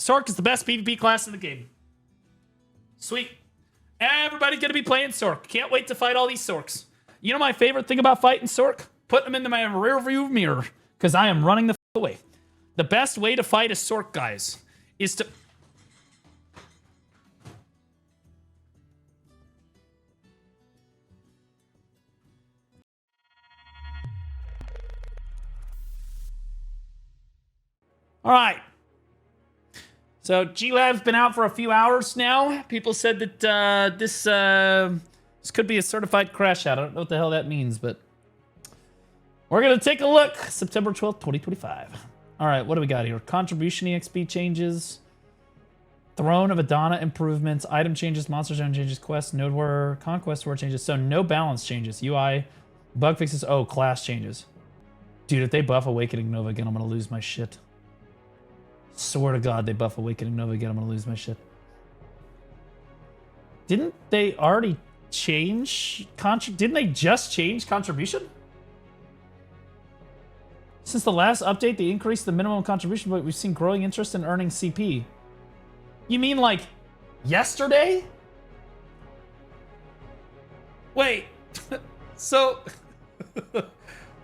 Sorc is the best PvP class in the game. Sweet. Everybody's going to be playing Sorc. Can't wait to fight all these Sorcs. You know my favorite thing about fighting Sorc? Putting them into my rear view mirror. Because I am running the away. The best way to fight a Sorc, guys, is to... All right. So G-Lab's been out for a few hours now. People said that this could be a certified crash out. I don't know what the hell that means, but we're going to take a look. September 12th, 2025. All right, what do we got here? Contribution EXP changes. Throne of Edana improvements. Item changes. Monster zone changes. Quest. Node war. Conquest war changes. So no balance changes. UI. Bug fixes. Oh, class changes. Dude, if they buff Awakening Nova again, I'm going to lose my shit. Swear to God, they buff Awakening Nova again, I'm going to lose my shit. Didn't they already change... Didn't they just change contribution? Since the last update, they increased the minimum contribution, but we've seen growing interest in earning CP. You mean, like, yesterday? Wait. So...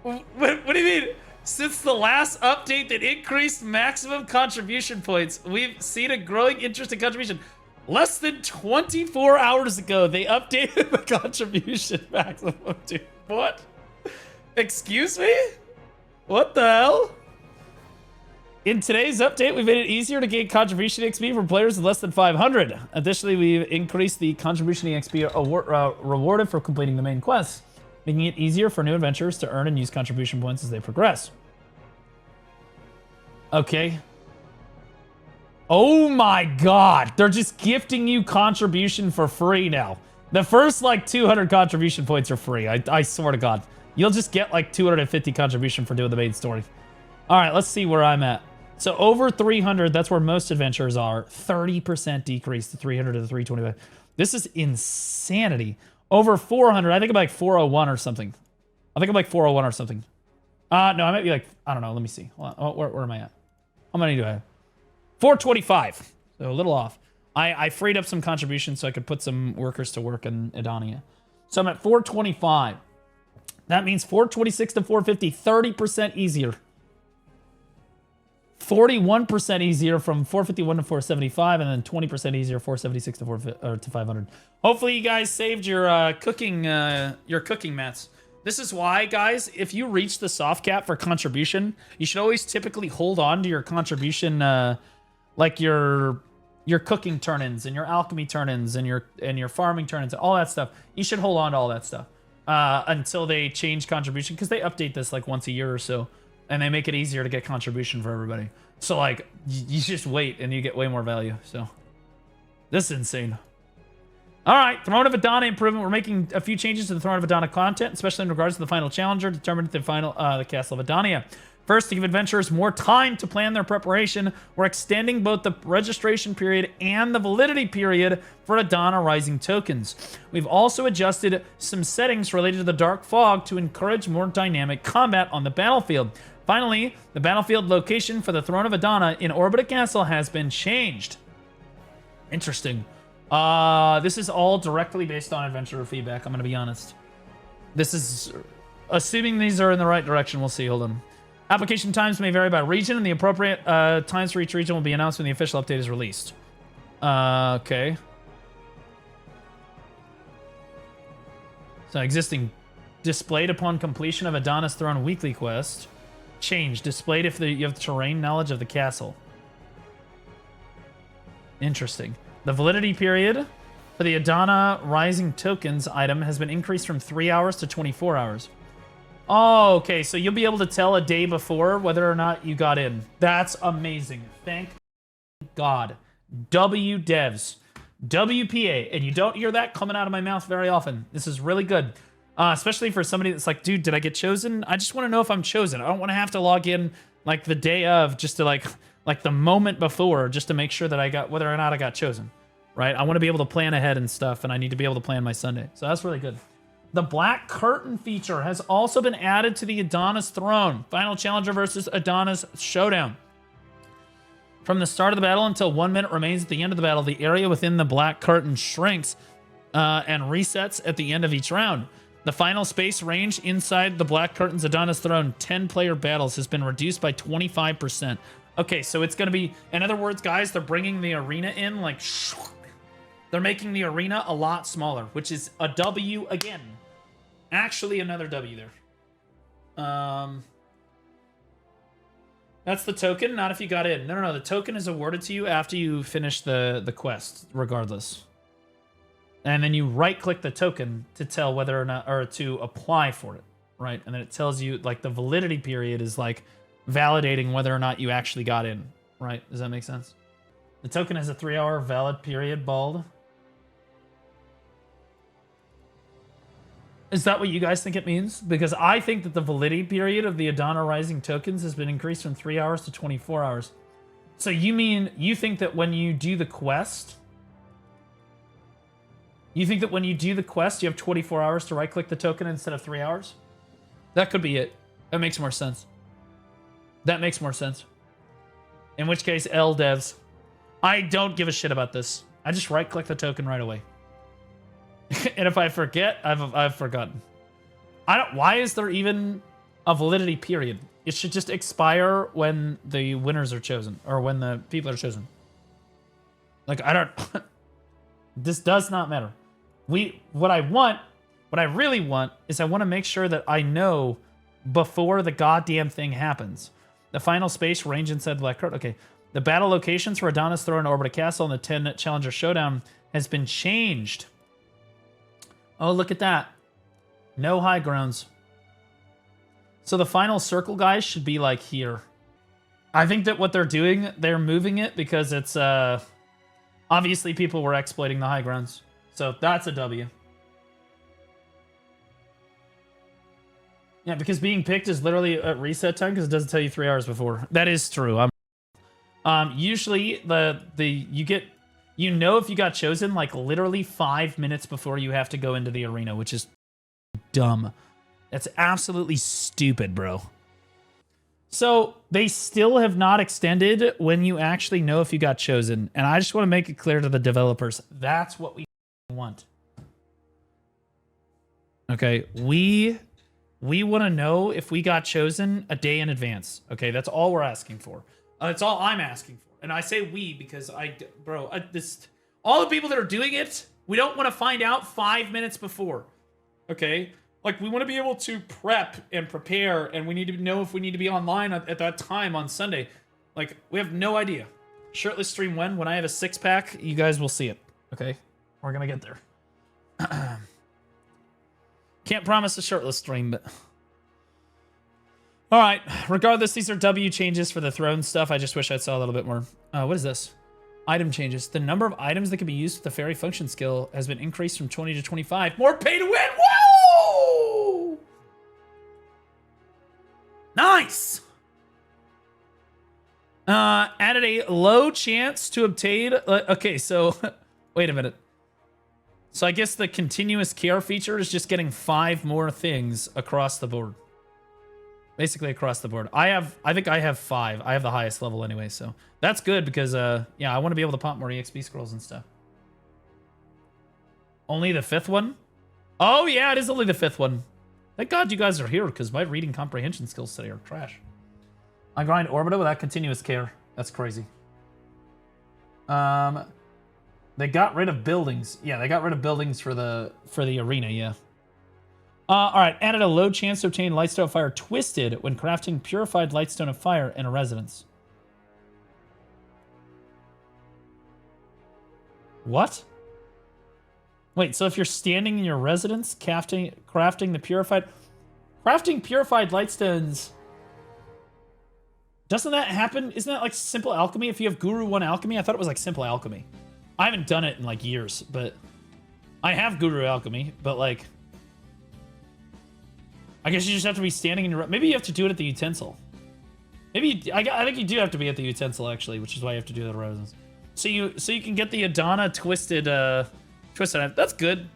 what do you mean? Since the last update that increased maximum contribution points, we've seen a growing interest in contribution. Less than 24 hours ago, they updated the contribution maximum. Dude, what? Excuse me? What the hell? In today's update, we made it easier to gain contribution XP for players with less than 500. Additionally, we've increased the contribution XP rewarded for completing the main quest, making it easier for new adventurers to earn and use contribution points as they progress. Okay. Oh my God. They're just gifting you contribution for free now. The first, like, 200 contribution points are free. I swear to God. You'll just get, like, 250 contribution for doing the main story. All right, let's see where I'm at. So over 300, that's where most adventurers are. 30% decrease to 300 to 325. This is insanity. Over 400, I think I'm like 401 or something. I think I'm like 401 or something. No, I might be like, I don't know. Let me see. Hold on. Where am I at? How many do I have? 425. So a little off. I freed up some contributions so I could put some workers to work in Edana. So I'm at 425. That means 426 to 450, 30% easier. 41% easier from 451 to 475, and then 20% easier 476 to 500. Hopefully you guys saved your cooking mats. This is why, guys, if you reach the soft cap for contribution, you should always typically hold on to your contribution, like your cooking turn-ins and your alchemy turn-ins and your farming turn-ins, all that stuff. You should hold on to all that stuff until they change contribution, because they update this like once a year or so. And they make it easier to get contribution for everybody. So, like, you just wait and you get way more value. So, this is insane. All right, Throne of Edana improvement. We're making a few changes to the Throne of Edana content, especially in regards to the final challenger determined at the Castle of Edana. First, to give adventurers more time to plan their preparation, we're extending both the registration period and the validity period for Edana Rising tokens. We've also adjusted some settings related to the Dark Fog to encourage more dynamic combat on the battlefield. Finally, the battlefield location for the Throne of Edana in Orbita Castle has been changed. Interesting. This is all directly based on adventurer feedback, I'm going to be honest. This is... Assuming these are in the right direction, we'll see. Hold on. Application times may vary by region, and the appropriate times for each region will be announced when the official update is released. Okay. So, existing. Displayed upon completion of Edana's Throne weekly quest. Change. Displayed if you have terrain knowledge of the castle. Interesting. The validity period for the Edana Rising tokens item has been increased from 3 hours to 24 hours. Oh, okay. So you'll be able to tell a day before whether or not you got in. That's amazing. Thank God. W devs. WPA. And you don't hear that coming out of my mouth very often. This is really good. Especially for somebody that's like, dude, did I get chosen? I just want to know if I'm chosen. I don't want to have to log in like the day of just to like the moment before just to make sure that I got whether or not I got chosen, right? I want to be able to plan ahead and stuff, and I need to be able to plan my Sunday. So that's really good. The Black Curtain feature has also been added to the Edana's Throne. Final Challenger versus Edana's Showdown. From the start of the battle until 1 minute remains at the end of the battle, the area within the black curtain shrinks and resets at the end of each round. The final space range inside the black curtain's Edana's throne 10-player battles has been reduced by 25%. Okay, so it's going to be, in other words, guys, they're bringing the arena in like, they're making the arena a lot smaller, which is a W again. Actually, another W there. That's the token, not if you got in. No. The token is awarded to you after you finish the quest, regardless. And then you right-click the token to tell whether or not, or to apply for it, right? And then it tells you, like, the validity period is, like, validating whether or not you actually got in, right? Does that make sense? The token has a 3-hour valid period, Bald. Is that what you guys think it means? Because I think that the validity period of the Edana Rising tokens has been increased from 3 hours to 24 hours. So you mean, you think that when you do the quest, you have 24 hours to right-click the token instead of 3 hours? That could be it. That makes more sense. That makes more sense. In which case, L devs, I don't give a shit about this. I just right-click the token right away. And if I forget, I've forgotten. Why is there even a validity period? It should just expire when the winners are chosen, or when the people are chosen. Like, this does not matter. What I really want is I want to make sure that I know before the goddamn thing happens. The final space range inside the black curtain. Okay. The battle locations for Edana's Throne, Orbita Castle, and the 10 Challenger Showdown has been changed. Oh, look at that. No high grounds. So the final circle, guys, should be like here. I think that what they're doing, they're moving it because it's, obviously people were exploiting the high grounds. So that's a W. Yeah, because being picked is literally at reset time because it doesn't tell you 3 hours before. That is true. Usually you know if you got chosen like literally 5 minutes before you have to go into the arena, which is dumb. That's absolutely stupid, bro. So they still have not extended when you actually know if you got chosen. And I just want to make it clear to the developers. That's what we want. Okay, we want to know if we got chosen a day in advance. Okay, that's all we're asking for. That's all I'm asking for. And I say we because all the people that are doing it, we don't want to find out 5 minutes before. Okay? Like, we want to be able to prep and prepare, and we need to know if we need to be online at that time on Sunday. Like, we have no idea. Shirtless stream when I have a 6-pack, you guys will see it. Okay? We're going to get there. Can't promise a shirtless stream, but... All right. Regardless, these are W changes for the throne stuff. I just wish I saw a little bit more. What is this? Item changes. The number of items that can be used with the fairy function skill has been increased from 20 to 25. More pay to win. Whoa! Nice. Added a low chance to obtain. Okay, so wait a minute. So I guess the continuous care feature is just getting 5 more things across the board. Basically across the board. I think I have 5. I have the highest level anyway, so that's good because yeah, I want to be able to pop more EXP scrolls and stuff. Only the 5th one? Oh yeah, it is only the 5th one. Thank God you guys are here because my reading comprehension skills today are trash. I grind Orbita without continuous care. That's crazy. They got rid of buildings. Yeah, they got rid of buildings for the arena, yeah. All right, added a low chance to obtain Lightstone of Fire Twisted when crafting Purified Lightstone of Fire in a residence. What? Wait, so if you're standing in your residence, crafting the Purified... Crafting Purified Lightstones... Doesn't that happen? Isn't that like Simple Alchemy? If you have Guru 1 Alchemy? I thought it was like Simple Alchemy. I haven't done it in like years, but... I have Guru Alchemy, but like... I guess you just have to be standing in your... Maybe you have to do it at the utensil. Maybe I think you do have to be at the utensil, actually, which is why you have to do the resins. So you can get the Edana twisted... That's good.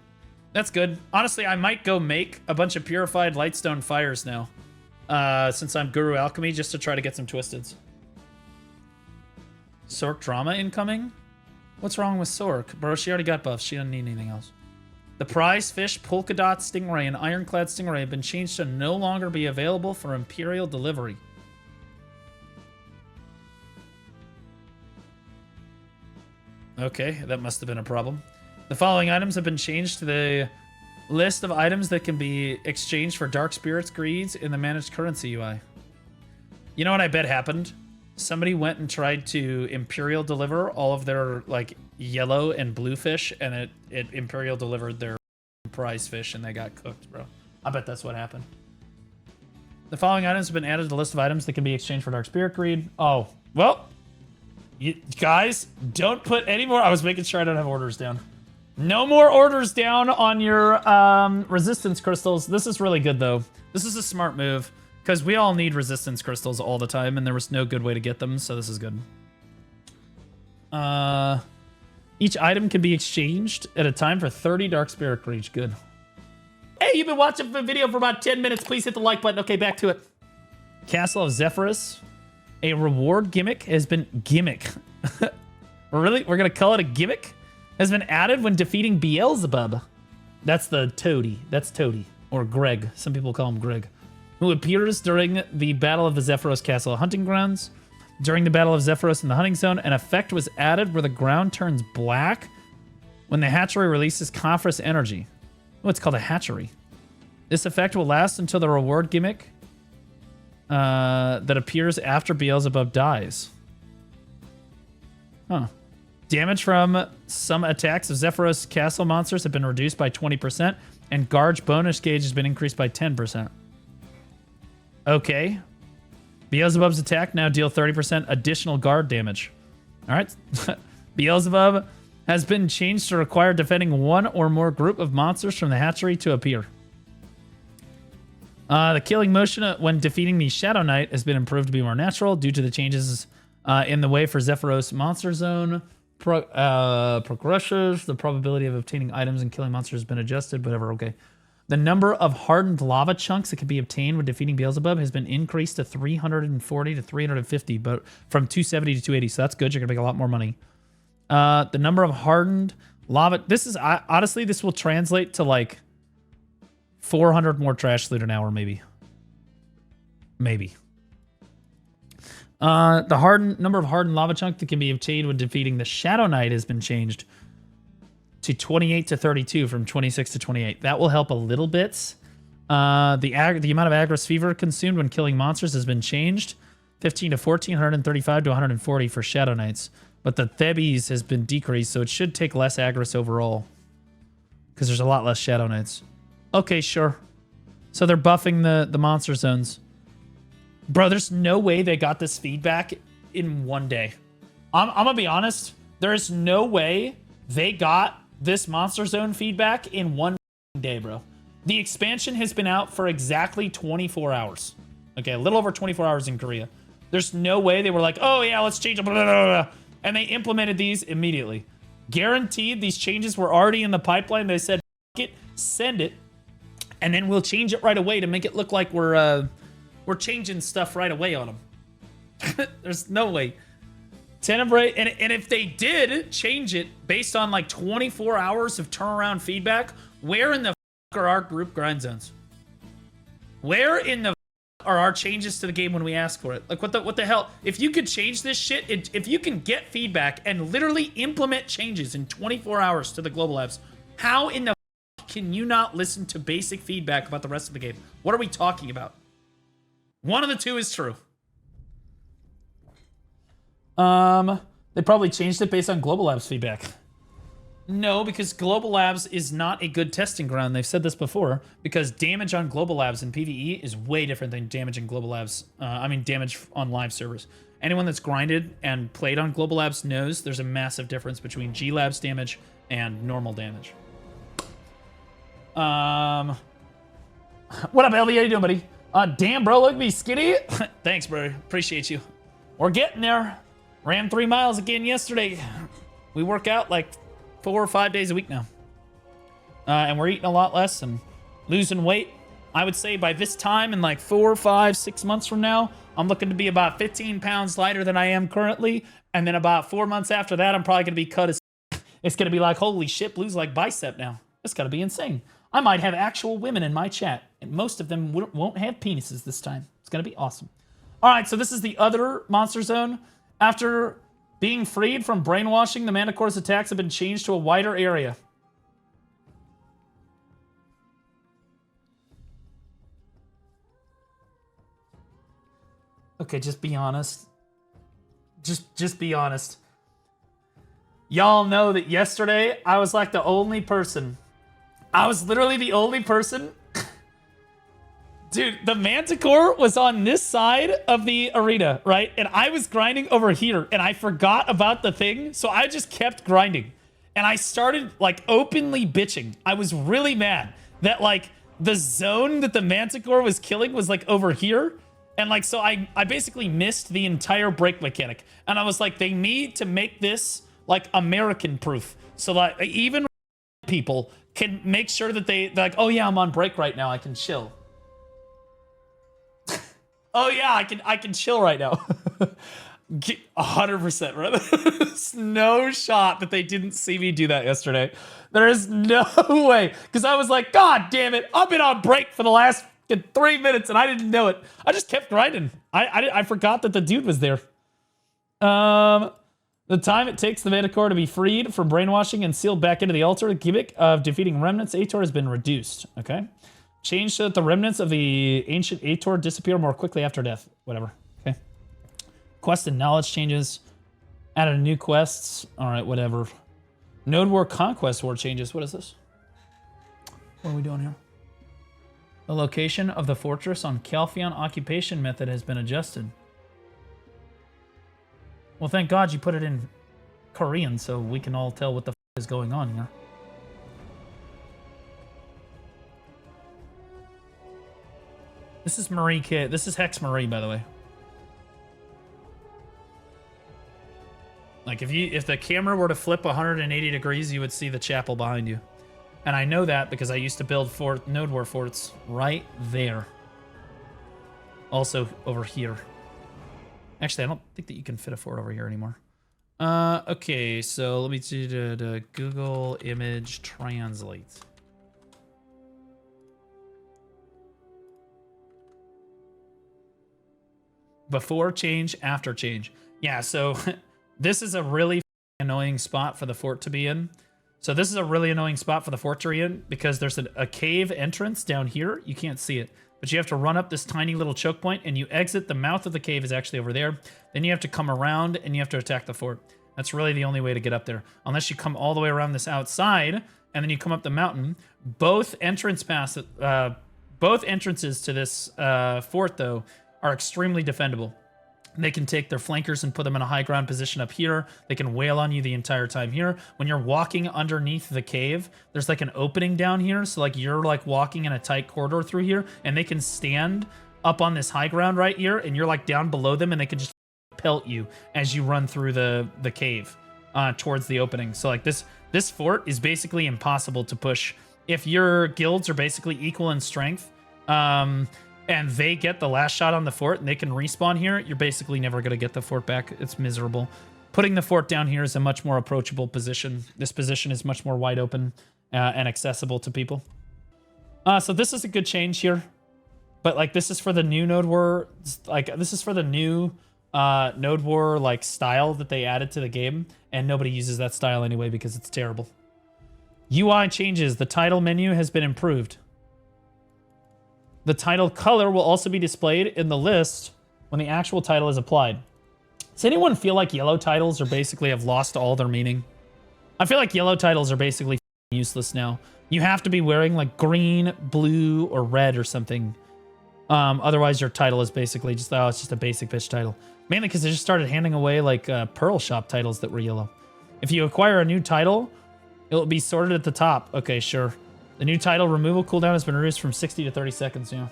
That's good. Honestly, I might go make a bunch of Purified Lightstone Fires now. Since I'm Guru Alchemy, just to try to get some Twisteds. Sork drama incoming? What's wrong with Sork? Bro, she already got buffs. She doesn't need anything else. The prize fish, polka dot stingray, and ironclad stingray have been changed to no longer be available for Imperial delivery. Okay, that must have been a problem. The following items have been changed to the list of items that can be exchanged for Dark Spirits Greeds in the Managed Currency UI. You know what I bet happened? Somebody went and tried to Imperial deliver all of their like yellow and blue fish, and it Imperial delivered their prize fish, and they got cooked, bro. I bet that's what happened. The following items have been added to the list of items that can be exchanged for Dark Spirit Greed. Oh, well, you guys, don't put any more. I was making sure I don't have orders down. No more orders down on your resistance crystals. This is really good, though. This is a smart move, because we all need resistance crystals all the time, and there was no good way to get them, so this is good. Each item can be exchanged at a time for 30 Dark Spirit Greed. Good. Hey, you've been watching the video for about 10 minutes. Please hit the like button. Okay, back to it. Castle of Zephyrus. A reward gimmick has been... Gimmick. Really? We're going to call it a gimmick? Has been added when defeating Beelzebub. That's the Toady. That's Toady. Or Greg. Some people call him Greg. Who appears during the Battle of the Zephyros Castle hunting grounds. During the Battle of Zephyros in the hunting zone, an effect was added where the ground turns black when the hatchery releases Kafris energy. Oh, it's called a hatchery. This effect will last until the reward gimmick that appears after Beelzebub dies. Huh. Damage from some attacks of Zephyros Castle monsters have been reduced by 20%, and Guard's bonus gauge has been increased by 10%. Okay. Beelzebub's attack now deal 30% additional guard damage. All right. Beelzebub has been changed to require defending one or more group of monsters from the hatchery to appear. The killing motion when defeating the Shadow Knight has been improved to be more natural due to the changes in the way for Zephyros Monster Zone. Progresses. The probability of obtaining items and killing monsters has been adjusted, whatever, okay. The number of hardened lava chunks that can be obtained when defeating Beelzebub has been increased to 340 to 350, but from 270 to 280, so that's good. You're going to make a lot more money. The number of hardened lava... This is... honestly, this will translate to like 400 more trash loot an hour, maybe. Maybe. The number of hardened lava chunks that can be obtained when defeating the Shadow Knight has been changed to 28 to 32 from 26 to 28. That will help a little bit. The amount of Agros Fever consumed when killing monsters has been changed. 15 to 14, 135 to 140 for Shadow Knights. But the Thebes has been decreased, so it should take less Agros overall. Because there's a lot less Shadow Knights. Okay, sure. So they're buffing the monster zones. Bro, there's no way they got this feedback in one day. I'm gonna be honest. There's no way they got this monster zone feedback in one day, bro. The expansion has been out for exactly 24 hours. Okay, a little over 24 hours in Korea. There's no way they were like, oh yeah, let's change it. Blah, blah, blah, blah. And they implemented these immediately. Guaranteed these changes were already in the pipeline. They said, it, send it, and then we'll change it right away to make it look like we're changing stuff right away on them. There's no way. Tenebrae, and if they did change it based on like 24 hours of turnaround feedback, where in the are our group grind zones? Where in the are our changes to the game when we ask for it? Like what the hell? If you could change this shit, if you can get feedback and literally implement changes in 24 hours to the global labs, how in the can you not listen to basic feedback about the rest of the game? What are we talking about? One of the two is true. They probably changed it based on Global Labs feedback. No, because Global Labs is not a good testing ground. They've said this before, because damage on Global Labs in PvE is way different than damage in Global Labs. Damage on live servers. Anyone that's grinded and played on Global Labs knows there's a massive difference between G Labs damage and normal damage. What up, LB? How you doing, buddy? Damn, bro, look at me skinny. Thanks, bro. Appreciate you. We're getting there. Ran 3 miles again yesterday. We work out like 4 or 5 days a week now. And we're eating a lot less and losing weight. I would say by this time in like 4, 5, 6 months from now, I'm looking to be about 15 pounds lighter than I am currently And then about 4 months after that, I'm probably going to be cut as... It's going to be like, holy shit, Blue's like bicep now. That's got to be insane. I might have actual women in my chat, and most of them won't have penises this time. It's going to be awesome. All right, so this is the other monster zone. After being freed from brainwashing, the Manticore's attacks have been changed to a wider area. Okay, just be honest. Just be honest. Y'all know that yesterday I was like the only person. I was literally the only person. Dude, the Manticore was on this side of the arena, right? And I was grinding over here, and I forgot about the thing, so I just kept grinding. And I started, like, openly bitching. I was really mad that, like, the zone that the Manticore was killing was, like, over here. And, like, so I basically missed the entire break mechanic. And I was like, they need to make this, like, American-proof. So, like, even people can make sure that they're like, oh, yeah, I'm on break right now. I can chill. Oh yeah, I can chill right now. 100%, brother. There's no shot that they didn't see me do that yesterday. There is no way. Because I was like, God damn it, I've been on break for the last 3 minutes and I didn't know it. I just kept grinding. I forgot that the dude was there. The time it takes the Manticore to be freed from brainwashing and sealed back into the altar, the gimmick of defeating remnants Ator has been reduced. Okay. Change so that the remnants of the ancient Ator disappear more quickly after death. Whatever. Okay. Quest and knowledge changes. Added new quests. All right, whatever. Node War Conquest War changes. What is this? What are we doing here? The location of the fortress on Calpheon occupation method has been adjusted. Well, thank God you put it in Korean so we can all tell what the f is going on here. This is Marie K. This is Hex Marie, by the way. Like if the camera were to flip 180 degrees, you would see the chapel behind you. And I know that because I used to build Node War forts right there. Also over here. Actually, I don't think that you can fit a fort over here anymore. Okay, so let me do the Google image translate. Before change, after change. Yeah, so this is a really annoying spot for the fort to be in. So this is a really annoying spot for the fort to be in because there's a cave entrance down here. You can't see it, but you have to run up this tiny little choke point and you exit. The mouth of the cave is actually over there. Then you have to come around and you have to attack the fort. That's really the only way to get up there. Unless you come all the way around this outside and then you come up the mountain. Both entrances to this fort, though, are extremely defendable. They can take their flankers and put them in a high ground position up here. They can wail on you the entire time here. When you're walking underneath the cave, there's like an opening down here. So like you're like walking in a tight corridor through here and they can stand up on this high ground right here and you're like down below them and they can just pelt you as you run through the cave towards the opening. So like this fort is basically impossible to push. If your guilds are basically equal in strength, and they get the last shot on the fort and they can respawn here, you're basically never going to get the fort back. It's miserable. Putting the fort down here is a much more approachable position. This position is much more wide open and accessible to people. So this is a good change here. But like this is for the new Node War, like this is for the new Node War like style that they added to the game, and nobody uses that style anyway because it's terrible. UI changes. The title menu has been improved. The title color will also be displayed in the list when the actual title is applied. Does anyone feel like yellow titles are basically have lost all their meaning? I feel like yellow titles are basically useless now. You have to be wearing like green, blue, or red or something. Otherwise, your title is basically just, oh, it's just a basic bitch title. Mainly because they just started handing away like Pearl Shop titles that were yellow. If you acquire a new title, it will be sorted at the top. Okay, sure. The new title removal cooldown has been reduced from 60 to 30 seconds, yeah.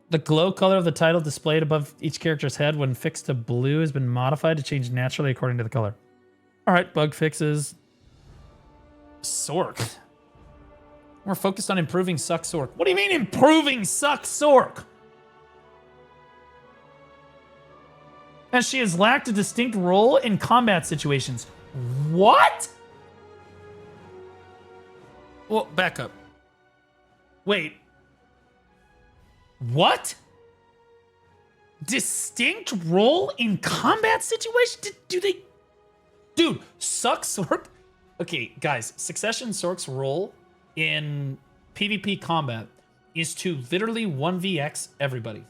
The glow color of the title displayed above each character's head when fixed to blue has been modified to change naturally according to the color. All right, bug fixes. Sork. We're focused on improving Suck Sork. What do you mean improving Suck Sork? as she has lacked a distinct role in combat situations. What? Well, back up. Wait. What? Distinct role in combat situations? Do they... Dude, suck Sork... Okay, guys, Succession Sork's role in PvP combat is to literally 1vx everybody.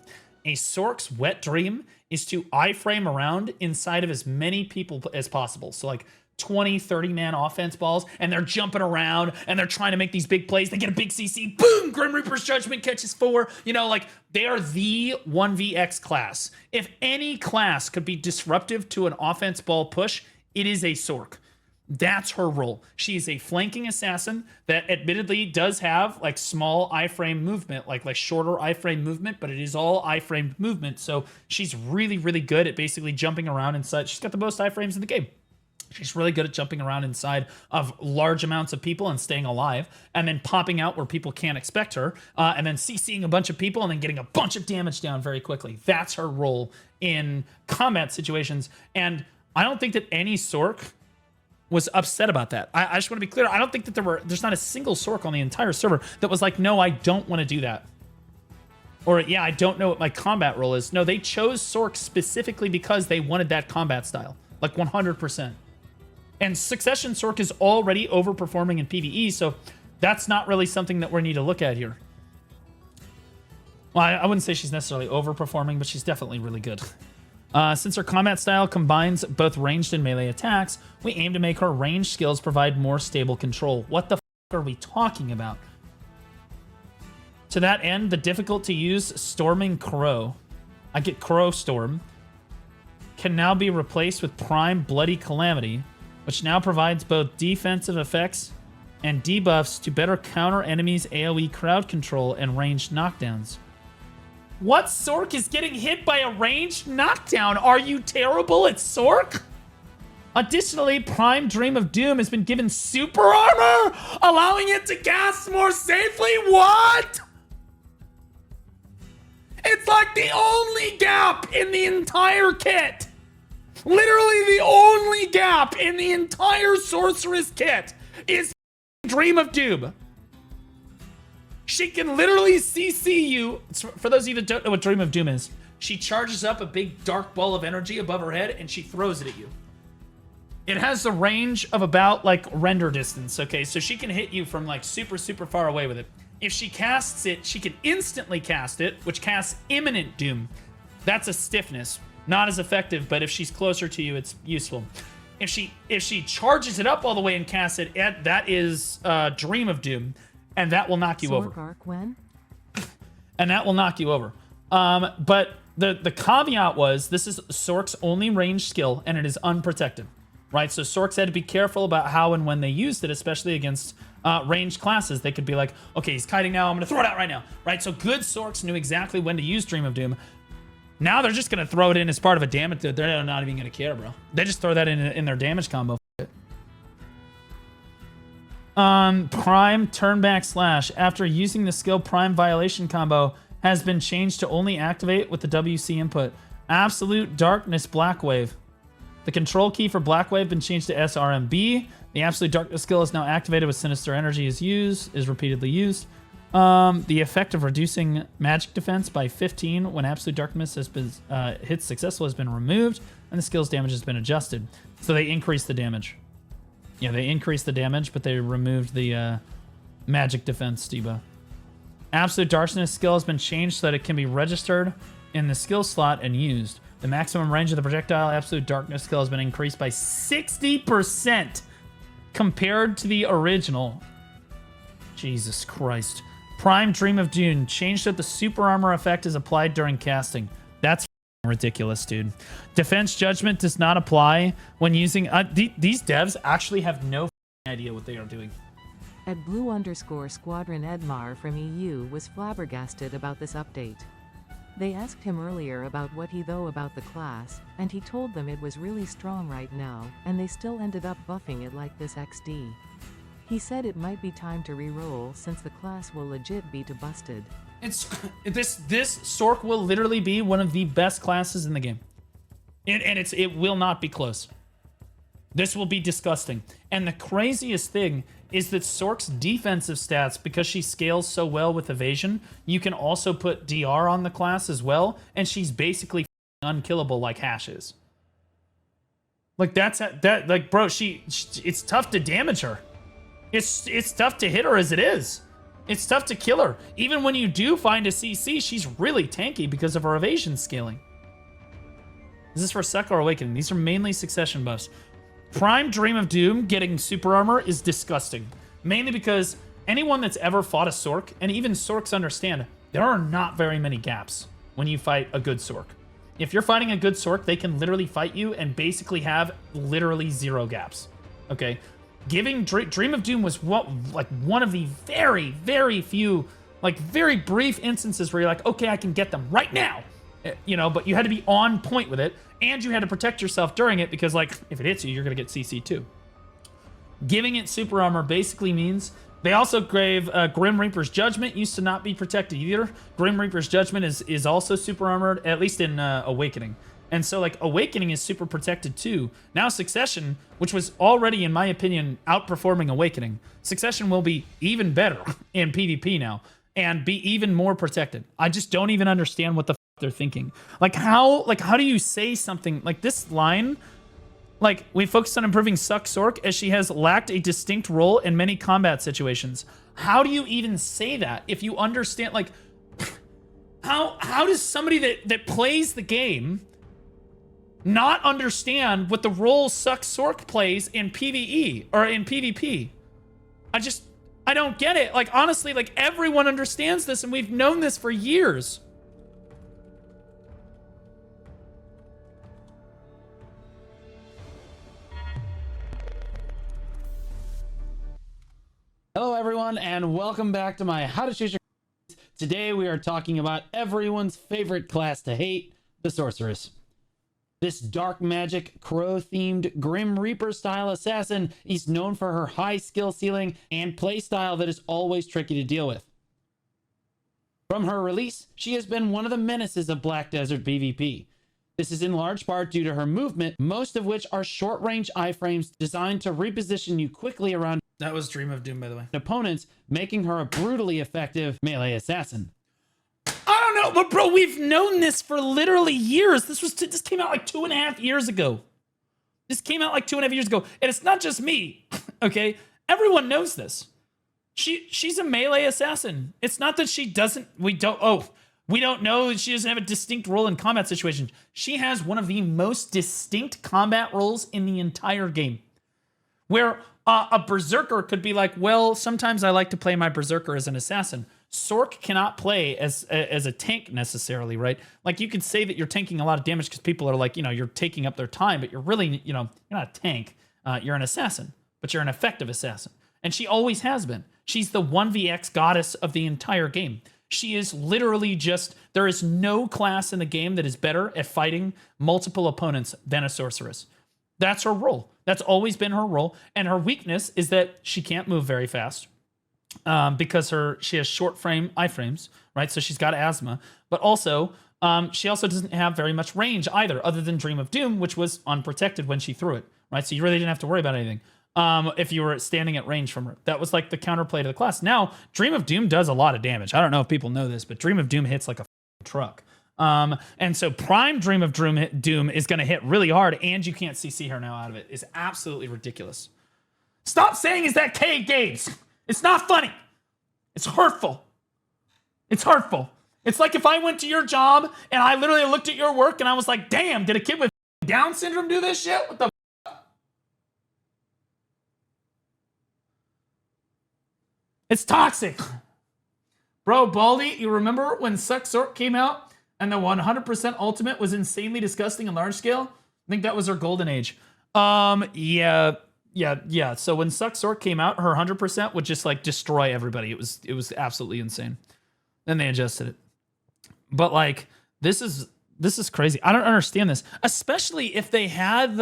A Sork's wet dream is to iframe around inside of as many people as possible. So like 20, 30-man offense balls, and they're jumping around, and they're trying to make these big plays. They get a big CC, boom, Grim Reaper's Judgment catches 4. You know, like, they are the 1vx class. If any class could be disruptive to an offense ball push, it is a Sork. That's her role. She's a flanking assassin that admittedly does have like small iframe movement, like shorter iframe movement, but it is all iframe movement. So she's really, really good at basically jumping around inside. She's got the most iframes in the game. She's really good at jumping around inside of large amounts of people and staying alive, and then popping out where people can't expect her, and then CCing a bunch of people and then getting a bunch of damage down very quickly. That's her role in combat situations. And I don't think that any Sork was upset about that. I just want to be clear. I don't think that there's not a single Sork on the entire server that was like, no, I don't want to do that. Or, yeah, I don't know what my combat role is. No, they chose Sork specifically because they wanted that combat style. Like 100%. And Succession Sork is already overperforming in PvE, so that's not really something that we need to look at here. Well, I wouldn't say she's necessarily overperforming, but she's definitely really good. Since her combat style combines both ranged and melee attacks, we aim to make her ranged skills provide more stable control. What the f are we talking about? To that end, the difficult to use Storming Crow, I get Crow Storm, can now be replaced with Prime Bloody Calamity, which now provides both defensive effects and debuffs to better counter enemies' AoE crowd control and ranged knockdowns. What Sork is getting hit by a ranged knockdown? Are you terrible at Sork? Additionally, Prime Dream of Doom has been given super armor, allowing it to cast more safely. What? It's like the only gap in the entire kit. Literally the only gap in the entire Sorceress kit is Dream of Doom. She can literally CC you. For those of you that don't know what Dream of Doom is, she charges up a big dark ball of energy above her head and she throws it at you. It has the range of about like render distance, okay? So she can hit you from like super, super far away with it. If she casts it, she can instantly cast it, which casts Imminent Doom. That's a stiffness. Not as effective, but if she's closer to you, it's useful. If she charges it up all the way and casts it, that is Dream of Doom. And that will knock you over. And that will knock you over. But the caveat was, this is Sork's only ranged skill, and it is unprotected. Right? So Sorks had to be careful about how and when they used it, especially against ranged classes. They could be like, okay, he's kiting now, I'm going to throw it out right now. Right? So good Sorks knew exactly when to use Dream of Doom. Now they're just going to throw it in as part of a damage. They're not even going to care, bro. They just throw that in their damage combo. Prime Turnback Slash. After using the skill, Prime Violation combo has been changed to only activate with the WC input. Absolute Darkness Blackwave. The control key for Blackwave been changed to SRMB. The Absolute Darkness skill is now activated with Sinister Energy is repeatedly used. The effect of reducing magic defense by 15 when Absolute Darkness has been hit successful has been removed, and the skill's damage has been adjusted. So they increased the damage. Yeah, they increased the damage, but they removed the magic defense debuff. Absolute Darkness skill has been changed so that it can be registered in the skill slot and used. The maximum range of the projectile Absolute Darkness skill has been increased by 60% compared to the original. Jesus Christ. Prime Dream of Doom changed so that the super armor effect is applied during casting. That's ridiculous, dude. Defense Judgment does not apply when using... these devs actually have no idea what they are doing. At Blue_Squadron Edmar from EU was flabbergasted about this update. They asked him earlier about what he thought about the class, and he told them it was really strong right now, and they still ended up buffing it like this XD. He said it might be time to reroll since the class will legit be too busted. It's this Sork will literally be one of the best classes in the game. And it will not be close. This will be disgusting. And the craziest thing is that Sork's defensive stats, because she scales so well with evasion, you can also put DR on the class as well, and she's basically unkillable like Hash is. Like like bro, it's tough to damage her. It's tough to hit her as it is. It's tough to kill her. Even when you do find a CC, she's really tanky because of her evasion scaling. Is this for Sec or Awakening? These are mainly Succession buffs. Prime Dream of Doom getting super armor is disgusting. Mainly because anyone that's ever fought a Sork, and even Sorks understand, there are not very many gaps when you fight a good Sork. If you're fighting a good Sork, they can literally fight you and basically have literally 0 gaps. Okay? Giving Dream of Doom was one of the very, very few, like very brief instances where you're like, okay, I can get them right now. You know, but you had to be on point with it, and you had to protect yourself during it because, like, if it hits you, you're going to get CC too. Giving it super armor basically means they also gave Grim Reaper's Judgment used to not be protected either. Grim Reaper's Judgment is also super armored, at least in Awakening. And so, like, Awakening is super protected too. Now Succession, which was already, in my opinion, outperforming Awakening, Succession will be even better in PvP now and be even more protected. I just don't even understand what the they're thinking. Like how do you say something like this line? Like, we focused on improving Suck Sork as she has lacked a distinct role in many combat situations. How do you even say that if you understand, like, how does somebody that plays the game not understand what the role Suck Sork plays in PvE or in PvP? I don't get it. Like, honestly, like, everyone understands this and we've known this for years. Hello everyone, and welcome back to my How to Choose Your Class. Today we are talking about everyone's favorite class to hate, the Sorceress. This dark magic, crow-themed, Grim Reaper-style assassin is known for her high skill ceiling and playstyle that is always tricky to deal with. From her release, she has been one of the menaces of Black Desert PvP. This is in large part due to her movement, most of which are short-range iframes designed to reposition you quickly around That was Dream of Doom, by the way. opponents, making her a brutally effective melee assassin. I don't know, but bro, we've known this for literally years. This came out like 2.5 years ago. This came out like 2.5 years ago, and it's not just me. Okay, everyone knows this. She's a melee assassin. It's not that she doesn't. We don't know that she doesn't have a distinct role in combat situations. She has one of the most distinct combat roles in the entire game, where a berserker could be like, well, sometimes I like to play my berserker as an assassin. Sork cannot play as a tank necessarily, right? Like, you could say that you're tanking a lot of damage because people are like, you know, you're taking up their time, but you're really, you know, you're not a tank. You're an assassin, but you're an effective assassin. And she always has been. She's the 1vx goddess of the entire game. She is literally just, there is no class in the game that is better at fighting multiple opponents than a sorceress. That's her role. That's always been her role. And her weakness is that she can't move very fast because she has short iframes, right? So she's got asthma. But also, she also doesn't have very much range either, other than Dream of Doom, which was unprotected when she threw it, right? So you really didn't have to worry about anything if you were standing at range from her. That was like the counterplay to the class. Now, Dream of Doom does a lot of damage. I don't know if people know this, but Dream of Doom hits like a truck. And so Prime Dream of Doom is going to hit really hard, and you can't CC her now out of it. It's absolutely ridiculous. Stop saying is that K Games. It's not funny. It's hurtful. It's hurtful. It's like if I went to your job and I literally looked at your work and I was like, damn, did a kid with Down syndrome do this shit? What the It's toxic. Bro, Baldy, you remember when Suck Sork came out and the 100% ultimate was insanely disgusting and large scale? I think that was her golden age. Yeah. So when Suck Sork came out, her 100% would just like destroy everybody. It was absolutely insane. Then they adjusted it. But like, this is crazy. I don't understand this, especially if they got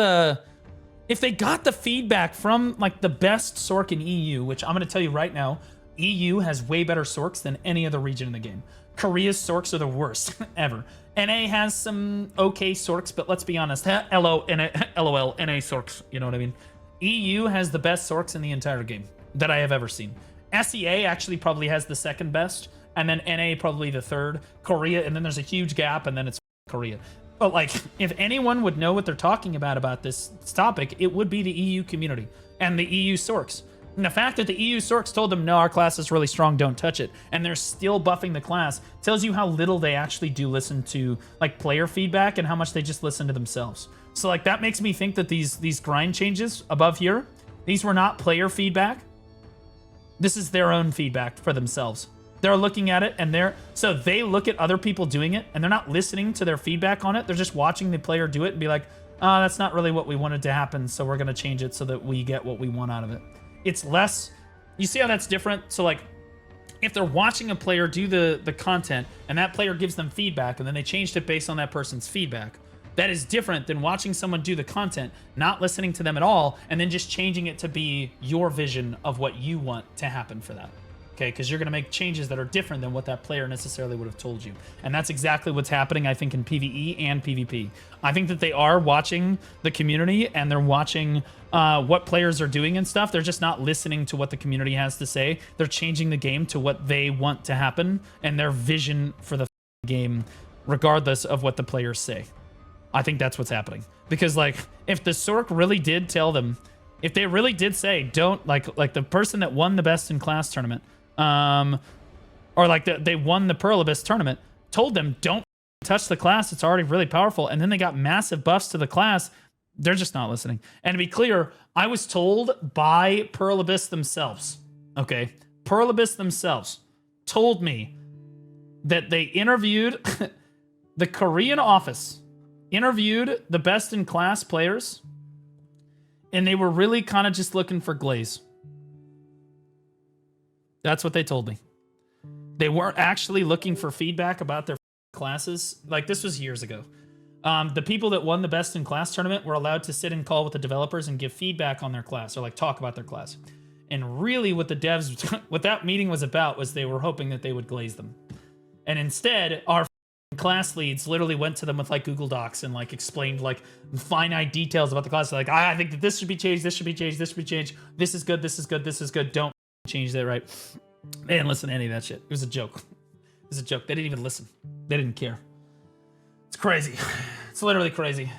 the feedback from like the best Sork in EU, which I'm going to tell you right now, EU has way better Sorks than any other region in the game. Korea's Sorks are the worst ever. NA has some okay Sorks, but let's be honest. LOL, NA Sorks, you know what I mean? EU has the best Sorks in the entire game that I have ever seen. SEA actually probably has the second best, and then NA probably the third. Korea, and then there's a huge gap, and then it's Korea. But like, if anyone would know what they're talking about this topic, it would be the EU community and the EU Sorks. And the fact that the EU Sorks told them, no, our class is really strong, don't touch it, and they're still buffing the class, tells you how little they actually do listen to like player feedback and how much they just listen to themselves. So like that makes me think that these grind changes above here, these were not player feedback. This is their own feedback for themselves. They're looking at it and so they look at other people doing it and they're not listening to their feedback on it. They're just watching the player do it and be like, oh, that's not really what we wanted to happen, so we're going to change it so that we get what we want out of it. It's less, you see how that's different? So like, if they're watching a player do the content and that player gives them feedback and then they changed it based on that person's feedback, that is different than watching someone do the content, not listening to them at all, and then just changing it to be your vision of what you want to happen for that. Okay, because you're going to make changes that are different than what that player necessarily would have told you. And that's exactly what's happening, I think, in PvE and PvP. I think that they are watching the community and they're watching what players are doing and stuff. They're just not listening to what the community has to say. They're changing the game to what they want to happen and their vision for the game, regardless of what the players say. I think that's what's happening. Because, like, if the Sork really did tell them, if they really did say, don't, like the person that won the best in class tournament, or like they won the Pearl Abyss tournament, told them, don't touch the class, it's already really powerful, and then they got massive buffs to the class, they're just not listening. And to be clear, I was told by Pearl Abyss themselves, okay? Pearl Abyss themselves told me that they interviewed the Korean office, interviewed the best in class players, and they were really kind of just looking for glaze. That's what they told me. They weren't actually looking for feedback about their classes. Like, this was years ago. The people that won the best in class tournament were allowed to sit and call with the developers and give feedback on their class, or like talk about their class. And really what the devs, what that meeting was about, was they were hoping that they would glaze them. And instead, our class leads literally went to them with like Google Docs and like explained like finite details about the class. Like, I think that this should be changed, this should be changed, this should be changed. This is good, this is good, this is good. Don't change that, right? They didn't listen to any of that shit. It was a joke. It was a joke. They didn't even listen. They didn't care. It's crazy. It's literally crazy.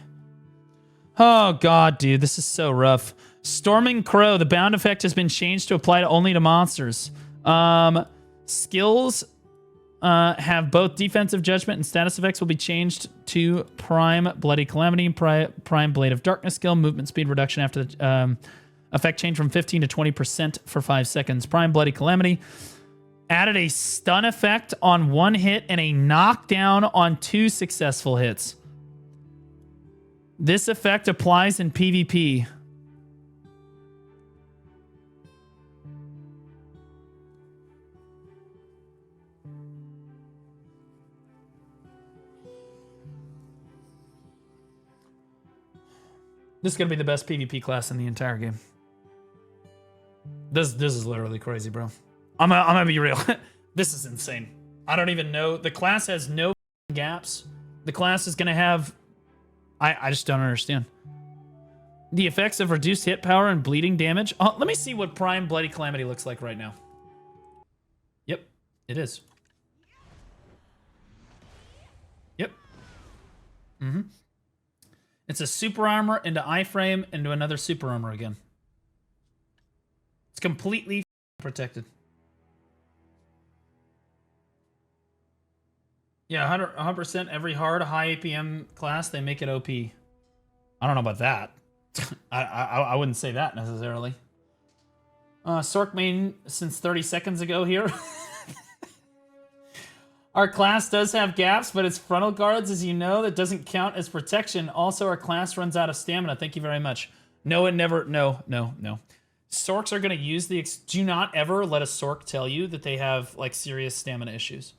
Oh god, dude, this is so rough. Storming Crow, the bound effect has been changed to apply only to monsters. Skills have both defensive judgment and status effects will be changed to Prime Bloody Calamity, Prime Blade of Darkness skill, movement speed reduction after the effect change from 15 to 20% for 5 seconds. Prime Bloody Calamity added a stun effect on 1 hit and a knockdown on 2 successful hits. This effect applies in PvP. This is going to be the best PvP class in the entire game. This is literally crazy, bro. I'm gonna be real. This is insane. I don't even know. The class has no gaps. The class is gonna have... I just don't understand. The effects of reduced hit power and bleeding damage. Oh, let me see what Prime Bloody Calamity looks like right now. Yep, it is. Yep. Mm-hmm. It's a super armor into iframe into another super armor again. It's completely protected. Yeah, 100% every hard high APM class, they make it OP. I don't know about that. I wouldn't say that necessarily. Sork main since 30 seconds ago here. Our class does have gaps, but it's frontal guards, as you know. That doesn't count as protection. Also, our class runs out of stamina. Thank you very much. No, it never... No. Sorks are going to use the... Do not ever let a Sork tell you that they have, like, serious stamina issues.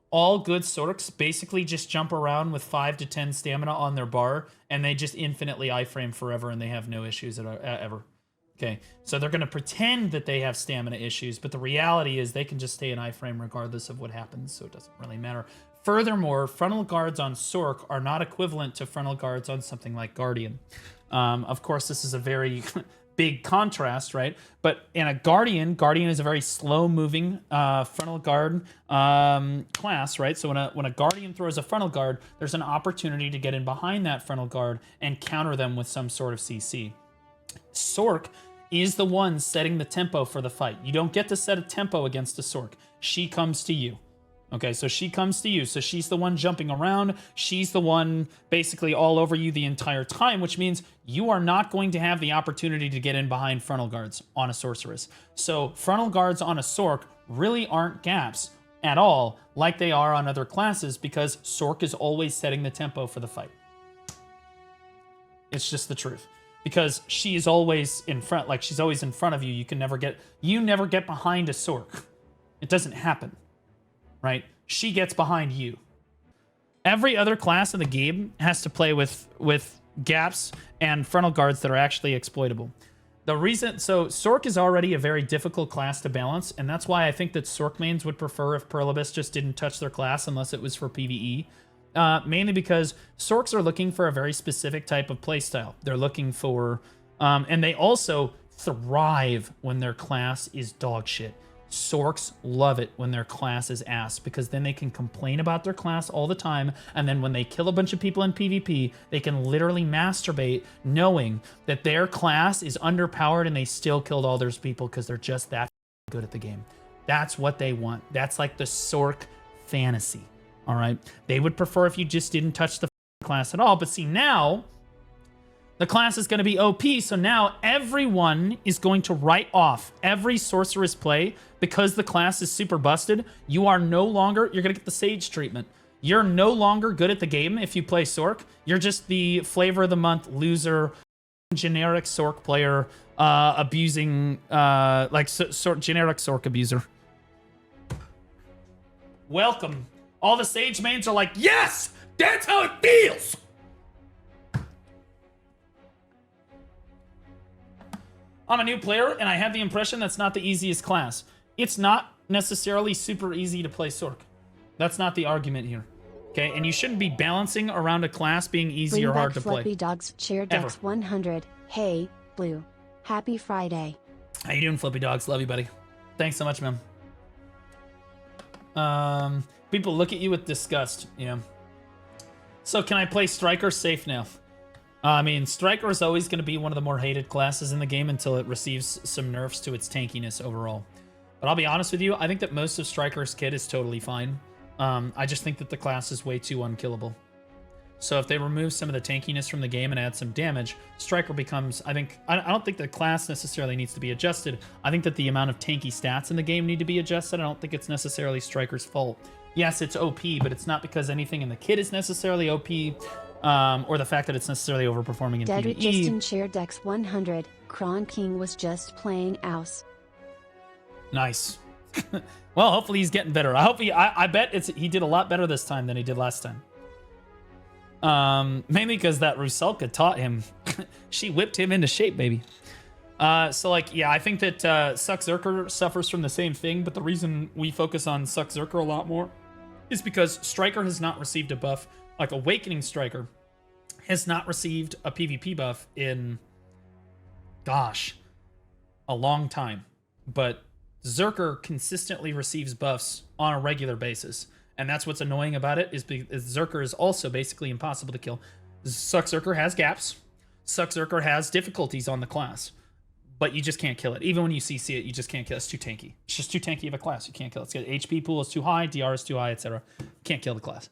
All good Sorks basically just jump around with 5 to 10 stamina on their bar, and they just infinitely iframe forever, and they have no issues ever. Okay, so they're going to pretend that they have stamina issues, but the reality is they can just stay in iframe regardless of what happens, so it doesn't really matter. Furthermore, frontal guards on Sorc are not equivalent to frontal guards on something like Guardian. Of course, this is a very big contrast, right? But in a Guardian is a very slow-moving frontal guard class, right? So when a Guardian throws a frontal guard, there's an opportunity to get in behind that frontal guard and counter them with some sort of CC. Sorc is the one setting the tempo for the fight. You don't get to set a tempo against a Sorc. She comes to you. Okay, so she comes to you. So she's the one jumping around. She's the one basically all over you the entire time, which means you are not going to have the opportunity to get in behind frontal guards on a sorceress. So frontal guards on a Sorc really aren't gaps at all like they are on other classes because Sorc is always setting the tempo for the fight. It's just the truth. Because she is always in front, like she's always in front of you. You never get behind a Sorc. It doesn't happen, right? She gets behind you. Every other class in the game has to play with gaps and frontal guards that are actually exploitable. So Sorc is already a very difficult class to balance, and that's why I think that Sorc mains would prefer if Perlibus just didn't touch their class unless it was for PvE. Mainly because Sorcs are looking for a very specific type of playstyle. They're looking for, and they also thrive when their class is dog shit. Sorcs love it when their class is ass because then they can complain about their class all the time, and then when they kill a bunch of people in PvP, they can literally masturbate knowing that their class is underpowered and they still killed all those people because they're just that good at the game. That's what they want. That's like the Sorc fantasy. All right. They would prefer if you just didn't touch the class at all. But see, now the class is going to be OP. So now everyone is going to write off every sorceress play because the class is super busted. You're going to get the Sage treatment. You're no longer good at the game if you play Sorc. You're just the flavor of the month loser, generic Sorc player, abusing, generic Sorc abuser. Welcome. All the Sage mains are like, yes, that's how it feels. I'm a new player, and I have the impression that's not the easiest class. It's not necessarily super easy to play Sorc. That's not the argument here. Okay, and you shouldn't be balancing around a class being easy or hard to play. Flippy Dogs, Chair Dex 100. Hey, Blue. Happy Friday. How you doing, Flippy Dogs? Love you, buddy. Thanks so much, man. People look at you with disgust, you know. So can I play Striker safe now? I mean, Striker is always going to be one of the more hated classes in the game until it receives some nerfs to its tankiness overall. But I'll be honest with you, I think that most of Striker's kit is totally fine. I just think that the class is way too unkillable. So if they remove some of the tankiness from the game and add some damage, Striker becomes, I don't think the class necessarily needs to be adjusted. I think that the amount of tanky stats in the game need to be adjusted. I don't think it's necessarily Striker's fault. Yes, it's OP, but it's not because anything in the kit is necessarily OP, or the fact that it's necessarily overperforming in Dedrick PvE. Justin Chair Dex 100. Kron King was just playing Ouse. Nice. Well, hopefully he's getting better. I bet he did a lot better this time than he did last time. Mainly because that Rusalka taught him. She whipped him into shape, baby. So like, yeah, I think that Suck Zerker suffers from the same thing, but the reason we focus on Suck Zerker a lot more is because Striker has not received a buff. Like Awakening Striker has not received a PvP buff in, gosh, a long time. But Zerker consistently receives buffs on a regular basis. And that's what's annoying about it, is Zerker is also basically impossible to kill. Suck Zerker has gaps. Suck Zerker has difficulties on the class. But you just can't kill it. Even when you CC it, you just can't kill it. It's too tanky. It's just too tanky of a class. You can't kill it. Its HP pool is too high, DR is too high, etc. Can't kill the class.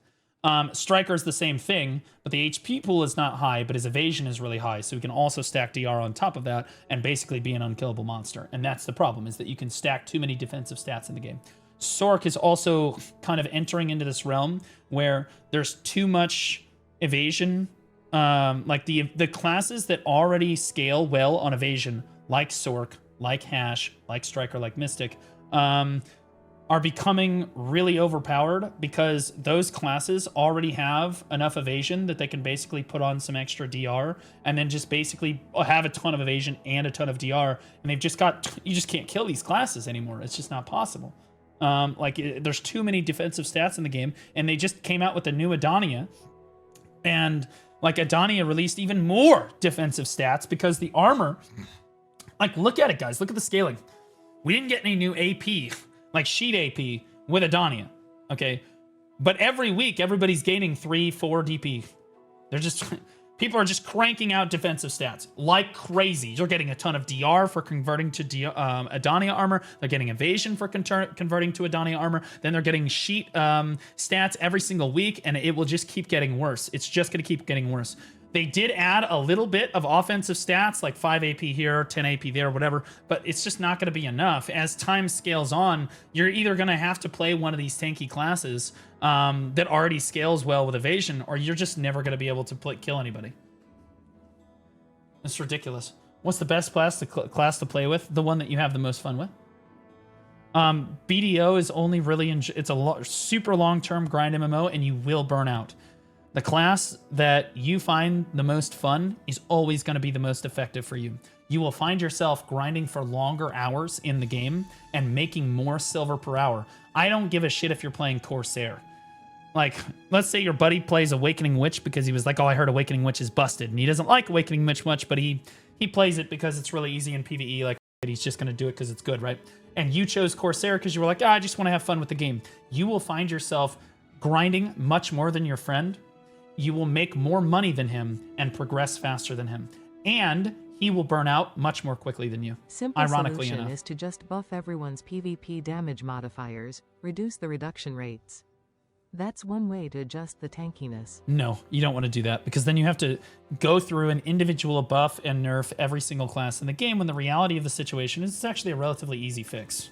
Striker is the same thing, but the HP pool is not high, but his evasion is really high, so we can also stack DR on top of that and basically be an unkillable monster. And that's the problem, is that you can stack too many defensive stats in the game. Sorc is also kind of entering into this realm where there's too much evasion. Like the classes that already scale well on evasion, like Sorc, like Hash, like Striker, like Mystic, are are becoming really overpowered because those classes already have enough evasion that they can basically put on some extra DR and then just basically have a ton of evasion and a ton of DR. And they've just got, you just can't kill these classes anymore. It's just not possible. There's too many defensive stats in the game, and they just came out with the new Edana, and like Edana released even more defensive stats because the armor, like look at it guys, look at the scaling. We didn't get any new AP, like sheet AP with Edana, okay? But every week, everybody's gaining 3-4 DP. They're just, people are just cranking out defensive stats like crazy. You're getting a ton of DR for converting to Edana armor. They're getting evasion for converting to Edana armor. Then they're getting sheet stats every single week, and it will just keep getting worse. It's just gonna keep getting worse. They did add a little bit of offensive stats, like 5 AP here, 10 AP there, whatever, but it's just not going to be enough. As time scales on, you're either going to have to play one of these tanky classes that already scales well with evasion, or you're just never going to be able to kill anybody. It's ridiculous. What's the best class to play with? The one that you have the most fun with. BDO is only really, it's a super long-term grind MMO, and you will burn out. The class that you find the most fun is always going to be the most effective for you. You will find yourself grinding for longer hours in the game and making more silver per hour. I don't give a shit if you're playing Corsair. Like, let's say your buddy plays Awakening Witch because he was like, oh, I heard Awakening Witch is busted. And he doesn't like Awakening Witch much, but he plays it because it's really easy in PvE. Like, he's just going to do it because it's good, right? And you chose Corsair because you were like, I just want to have fun with the game. You will find yourself grinding much more than your friend. You will make more money than him and progress faster than him. And he will burn out much more quickly than you. Simple solution is to just buff everyone's PvP damage modifiers, reduce the reduction rates. That's one way to adjust the tankiness. No, you don't want to do that because then you have to go through an individual buff and nerf every single class in the game when the reality of the situation is it's actually a relatively easy fix.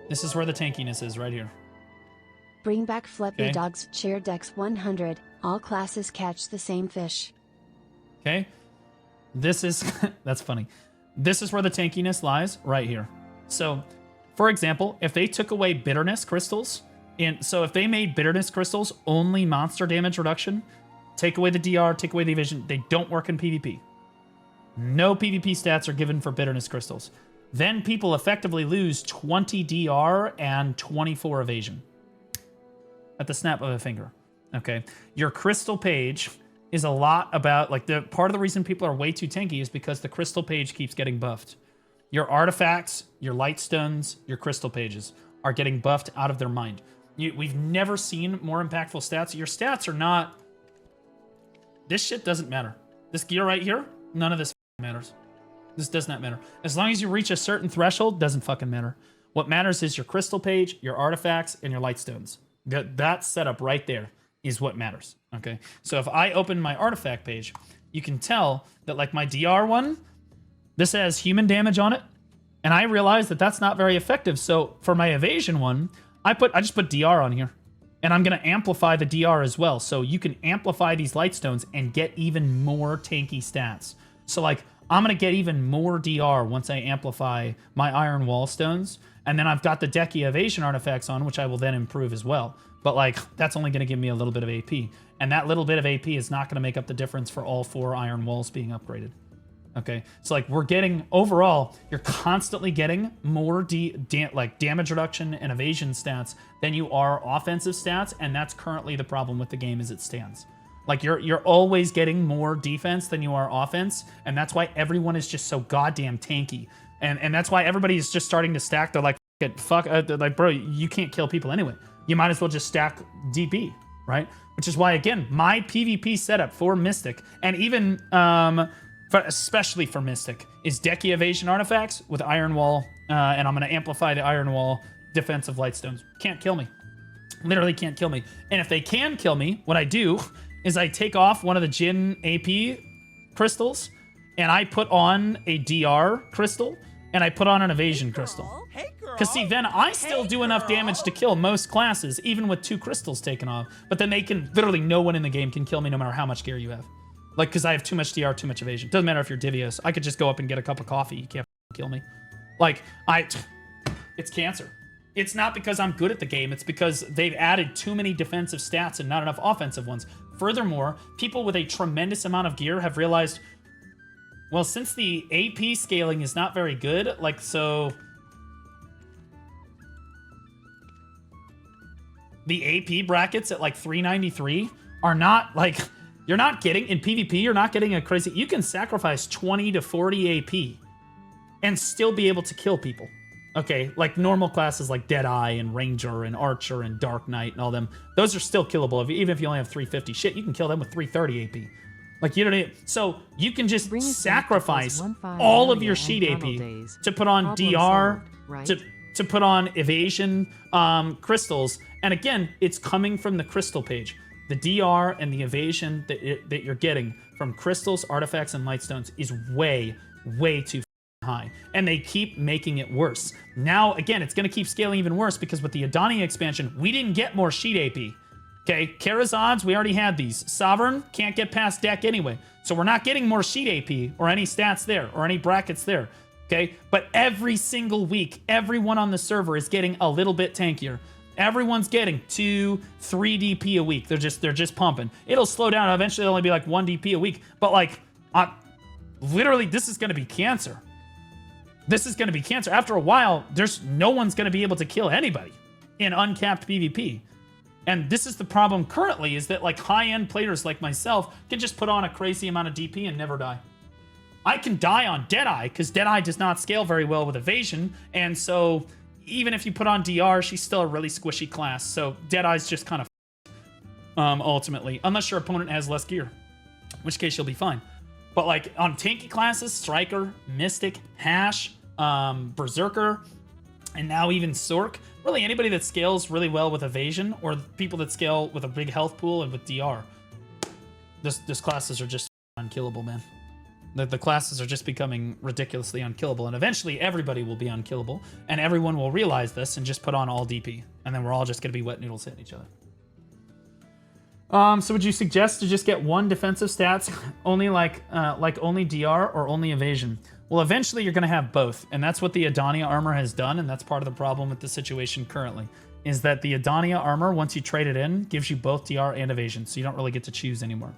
This is where the tankiness is right here. Bring back Flippy Dog's Cheer Dex 100. All classes catch the same fish. Okay. This is, that's funny. This is where the tankiness lies, right here. So, for example, if they took away bitterness crystals, so if they made bitterness crystals only monster damage reduction, take away the DR, take away the evasion, they don't work in PvP. No PvP stats are given for bitterness crystals. Then people effectively lose 20 DR and 24 evasion. At the snap of a finger, okay? Your crystal page is a lot about, like, the part of the reason people are way too tanky is because the crystal page keeps getting buffed. Your artifacts, your light stones, your crystal pages are getting buffed out of their mind. We've never seen more impactful stats. Your stats are not... This shit doesn't matter. This gear right here, none of this matters. This does not matter. As long as you reach a certain threshold, doesn't fucking matter. What matters is your crystal page, your artifacts, and your light stones. That setup right there is what matters, okay? So if I open my artifact page, you can tell that, like, my DR one, this has human damage on it, and I realize that that's not very effective. So for my evasion one, I just put DR on here, and I'm going to amplify the DR as well. So you can amplify these light stones and get even more tanky stats. So, like, I'm going to get even more DR once I amplify my iron wall stones. And then I've got the Decky evasion artifacts on, which I will then improve as well. But, like, that's only going to give me a little bit of AP. And that little bit of AP is not going to make up the difference for all 4 iron walls being upgraded. Okay? So, like, we're getting, overall, you're constantly getting more damage reduction and evasion stats than you are offensive stats. And that's currently the problem with the game as it stands. Like, you're always getting more defense than you are offense. And that's why everyone is just so goddamn tanky. And that's why everybody is just starting to stack. They're like, like, bro, you can't kill people anyway. You might as well just stack DP, right? Which is why, again, my PvP setup for Mystic, and even especially for Mystic, is Decky evasion artifacts with Iron Wall, and I'm going to amplify the Iron Wall defensive lightstones. Can't kill me. Literally can't kill me. And if they can kill me, what I do is I take off one of the Jin AP crystals, and I put on a DR crystal, and I put on an evasion crystal. Because, see, then I still do enough damage to kill most classes, even with 2 crystals taken off. But then they can, literally no one in the game can kill me no matter how much gear you have. Like, because I have too much DR, too much evasion. Doesn't matter if you're Divios. I could just go up and get a cup of coffee. You can't kill me. Like, It's cancer. It's not because I'm good at the game. It's because they've added too many defensive stats and not enough offensive ones. Furthermore, people with a tremendous amount of gear have realized, well, since the AP scaling is not very good, like, so... the AP brackets at, like, 393 are not, like... You're not getting, in PvP, you're not getting a crazy... You can sacrifice 20 to 40 AP and still be able to kill people. Okay, like normal classes like Deadeye and Ranger and Archer and Dark Knight and all them, those are still killable. Even if you only have 350 shit, you can kill them with 330 AP. Like, you don't need... So, you can just sacrifice all of your sheet AP to put on DR, to put on evasion, crystals. And again, it's coming from the crystal page. The DR and the evasion that you're getting from crystals, artifacts, and lightstones is way, way too high. And they keep making it worse. Now, again, it's going to keep scaling even worse because with the Edana expansion, we didn't get more sheet AP. Okay, Karazods, we already had these. Sovereign, can't get past deck anyway. So we're not getting more sheet AP or any stats there or any brackets there. Okay, but every single week, everyone on the server is getting a little bit tankier. Everyone's getting 2, 3 DP a week. They're just pumping. It'll slow down. Eventually, it'll only be like 1 DP a week. But like, literally, this is going to be cancer. This is going to be cancer. After a while, there's no one's going to be able to kill anybody in uncapped PvP. And this is the problem currently, is that like high-end players like myself can just put on a crazy amount of DP and never die. I can die on Deadeye because Deadeye does not scale very well with evasion, and so even if you put on DR, she's still a really squishy class. So Deadeye's just kind of ultimately, unless your opponent has less gear, in which case you'll be fine. But like on tanky classes, Striker, Mystic, Hash, Berserker, and now even Sork, really anybody that scales really well with evasion or people that scale with a big health pool and with DR, this classes are just unkillable, man. The classes are just becoming ridiculously unkillable, and eventually everybody will be unkillable, and everyone will realize this and just put on all DP, and then we're all just going to be wet noodles hitting each other. So would you suggest to just get one defensive stats, only like only DR or only evasion? Well, eventually you're going to have both, and that's what the Edana armor has done, and that's part of the problem with the situation currently, is that the Edana armor, once you trade it in, gives you both DR and evasion, so you don't really get to choose anymore.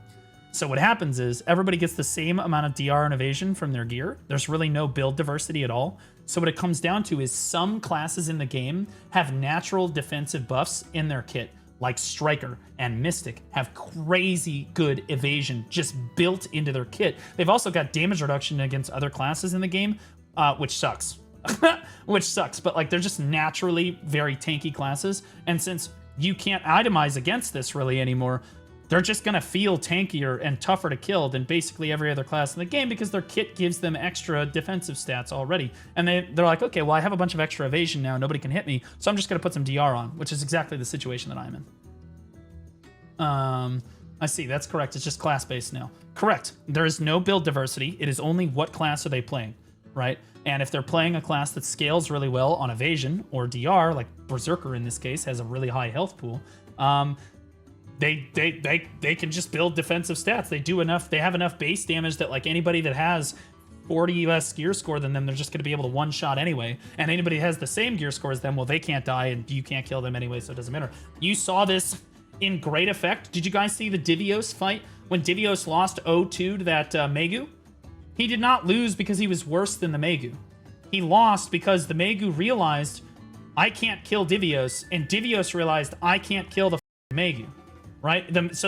So what happens is everybody gets the same amount of DR and evasion from their gear. There's really no build diversity at all. So what it comes down to is some classes in the game have natural defensive buffs in their kit, like Striker and Mystic have crazy good evasion just built into their kit. They've also got damage reduction against other classes in the game, which sucks. Which sucks, but like they're just naturally very tanky classes. And since you can't itemize against this really anymore, they're just going to feel tankier and tougher to kill than basically every other class in the game because their kit gives them extra defensive stats already. And they're like, okay, well, I have a bunch of extra evasion now. Nobody can hit me, so I'm just going to put some DR on, which is exactly the situation that I'm in. I see. That's correct. It's just class-based now. Correct. There is no build diversity. It is only what class are they playing, right? And if they're playing a class that scales really well on evasion or DR, like Berserker in this case has a really high health pool, they can just build defensive stats. They do enough. They have enough base damage that like anybody that has 40 less gear score than them, they're just going to be able to one-shot anyway. And anybody that has the same gear score as them, well, they can't die and you can't kill them anyway, so it doesn't matter. You saw this in great effect. Did you guys see the Divios fight? When Divios lost 0-2 to that Megu? He did not lose because he was worse than the Megu. He lost because the Megu realized, I can't kill Divios, and Divios realized, I can't kill the Megu. Right? Divios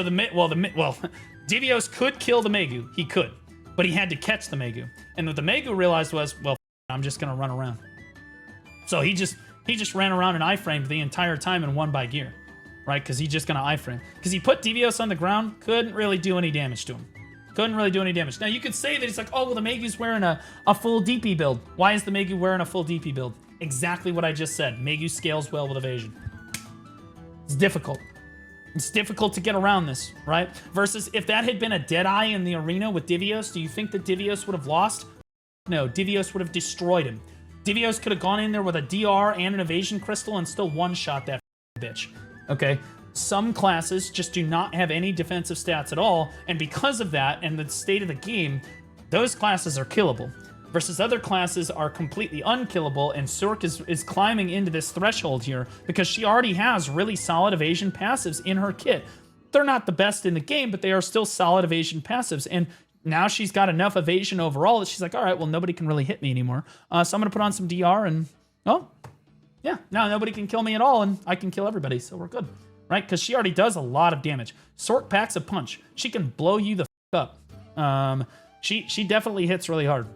could kill the Megu. He could. But he had to catch the Megu. And what the Megu realized was, well, I'm just going to run around. So he just ran around and iframed the entire time and won by gear. Right? Because he's just going to iframe. Because he put Divios on the ground, couldn't really do any damage to him. Couldn't really do any damage. Now, you could say that it's like, oh, well, the Megu's wearing a full DP build. Why is the Megu wearing a full DP build? Exactly what I just said. Megu scales well with evasion. It's difficult. It's difficult to get around this, right? Versus if that had been a Deadeye in the arena with Divios, do you think that Divios would have lost? No, Divios would have destroyed him. Divios could have gone in there with a DR and an evasion crystal and still one-shot that bitch, okay? Some classes just do not have any defensive stats at all, and because of that and the state of the game, those classes are killable. versus other classes are completely unkillable, and Sork is climbing into this threshold here because she already has really solid evasion passives in her kit. They're not the best in the game, but they are still solid evasion passives, and now she's got enough evasion overall that she's like, all right, well, nobody can really hit me anymore. So I'm going to put on some DR and, oh, yeah, now nobody can kill me at all, and I can kill everybody, so we're good, right? Because she already does a lot of damage. Sork packs a punch. She can blow you the f up. She definitely hits really hard.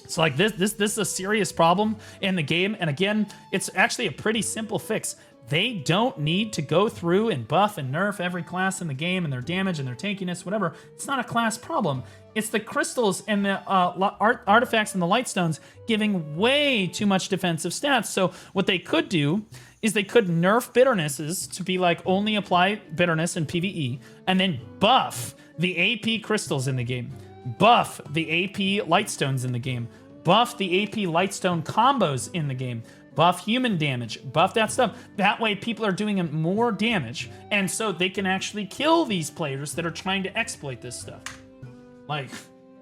So like this is a serious problem in the game, and again, it's actually a pretty simple fix. They don't need to go through and buff and nerf every class in the game and their damage and their tankiness, whatever. It's not a class problem. It's the crystals and the artifacts and the lightstones giving way too much defensive stats. So what they could do is they could nerf bitternesses to be like only apply bitterness in PvE, and then buff the AP crystals in the game, buff the AP lightstones in the game, buff the AP lightstone combos in the game, buff human damage, buff that stuff. That way people are doing more damage, and so they can actually kill these players that are trying to exploit this stuff. Like,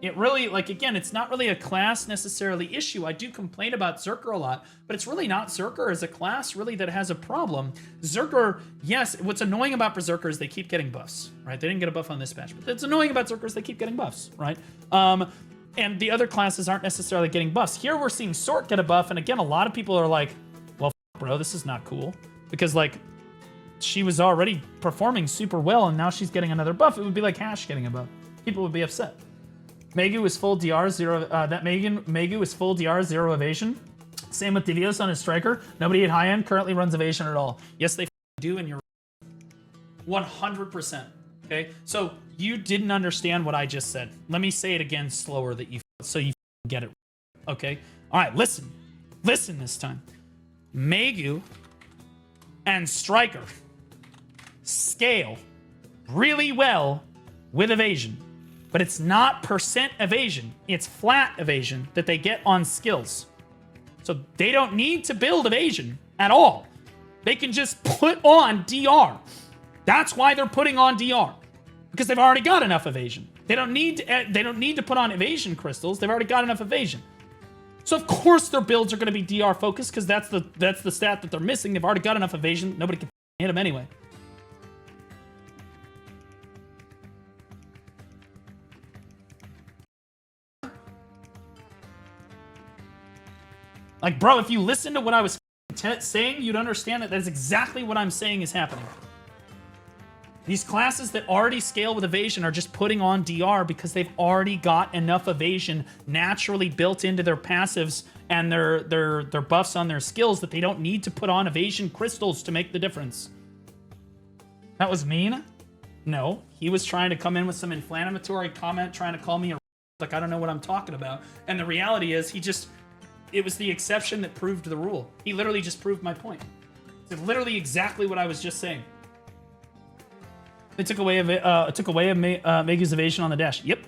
it really, like, again, it's not really a class necessarily issue. I do complain about Zerker a lot, but it's really not Zerker as a class really that has a problem. Zerker, yes, what's annoying about Berserker is they keep getting buffs, right? They didn't get a buff on this patch, but it's annoying about Zerker is they keep getting buffs, right? And the other classes aren't necessarily getting buffs. Here we're seeing Sork get a buff, and again, a lot of people are like, well, bro, this is not cool. Because, like, she was already performing super well, and now she's getting another buff. It would be like Hash getting a buff. People would be upset. Megu is full DR, zero, Megu is full DR, zero evasion. Same with Divios on his striker. Nobody at high end currently runs evasion at all. Yes, they do, and you're 100%. Okay, so you didn't understand what I just said. Let me say it again slower so you get it. Okay, all right, listen this time. Megu and striker scale really well with evasion, but it's not percent evasion, it's flat evasion that they get on skills. So they don't need to build evasion at all. They can just put on DR. That's why they're putting on DR, because they've already got enough evasion. They don't need to put on evasion crystals. They've already got enough evasion. So of course their builds are going to be DR focused, because that's the stat that they're missing. They've already got enough evasion. Nobody can hit them anyway. Like, bro, if you listen to what I was saying, you'd understand that that's exactly what I'm saying is happening. These classes that already scale with evasion are just putting on DR because they've already got enough evasion naturally built into their passives and their buffs on their skills that they don't need to put on evasion crystals to make the difference. That was mean? No. He was trying to come in with some inflammatory comment, trying to call me a like I don't know what I'm talking about. And the reality is it was the exception that proved the rule. He literally just proved my point. It's literally exactly what I was just saying. They took away Megu's evasion on the dash. Yep,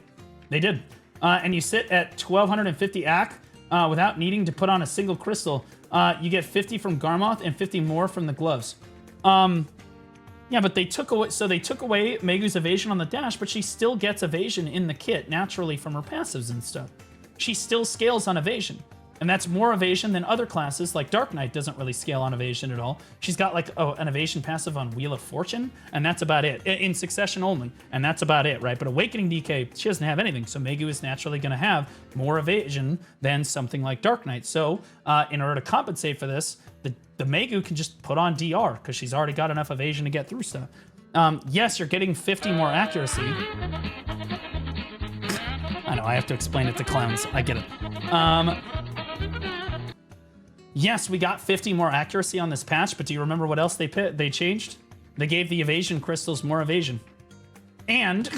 they did. And you sit at 1250 AC without needing to put on a single crystal. You get 50 from Garmoth and 50 more from the gloves. Yeah, but they took away Megu's evasion on the dash, but she still gets evasion in the kit naturally from her passives and stuff. She still scales on evasion. And that's more evasion than other classes, like Dark Knight doesn't really scale on evasion at all. She's got like an evasion passive on Wheel of Fortune, and that's about it. In succession only, and that's about it, right? But Awakening DK, she doesn't have anything, so Megu is naturally going to have more evasion than something like Dark Knight. So in order to compensate for this, the Megu can just put on DR, because she's already got enough evasion to get through stuff. Yes, you're getting 50 more accuracy. I know, I have to explain it to clowns. I get it. Yes, we got 50 more accuracy on this patch, but do you remember what else they changed? They gave the evasion crystals more evasion. And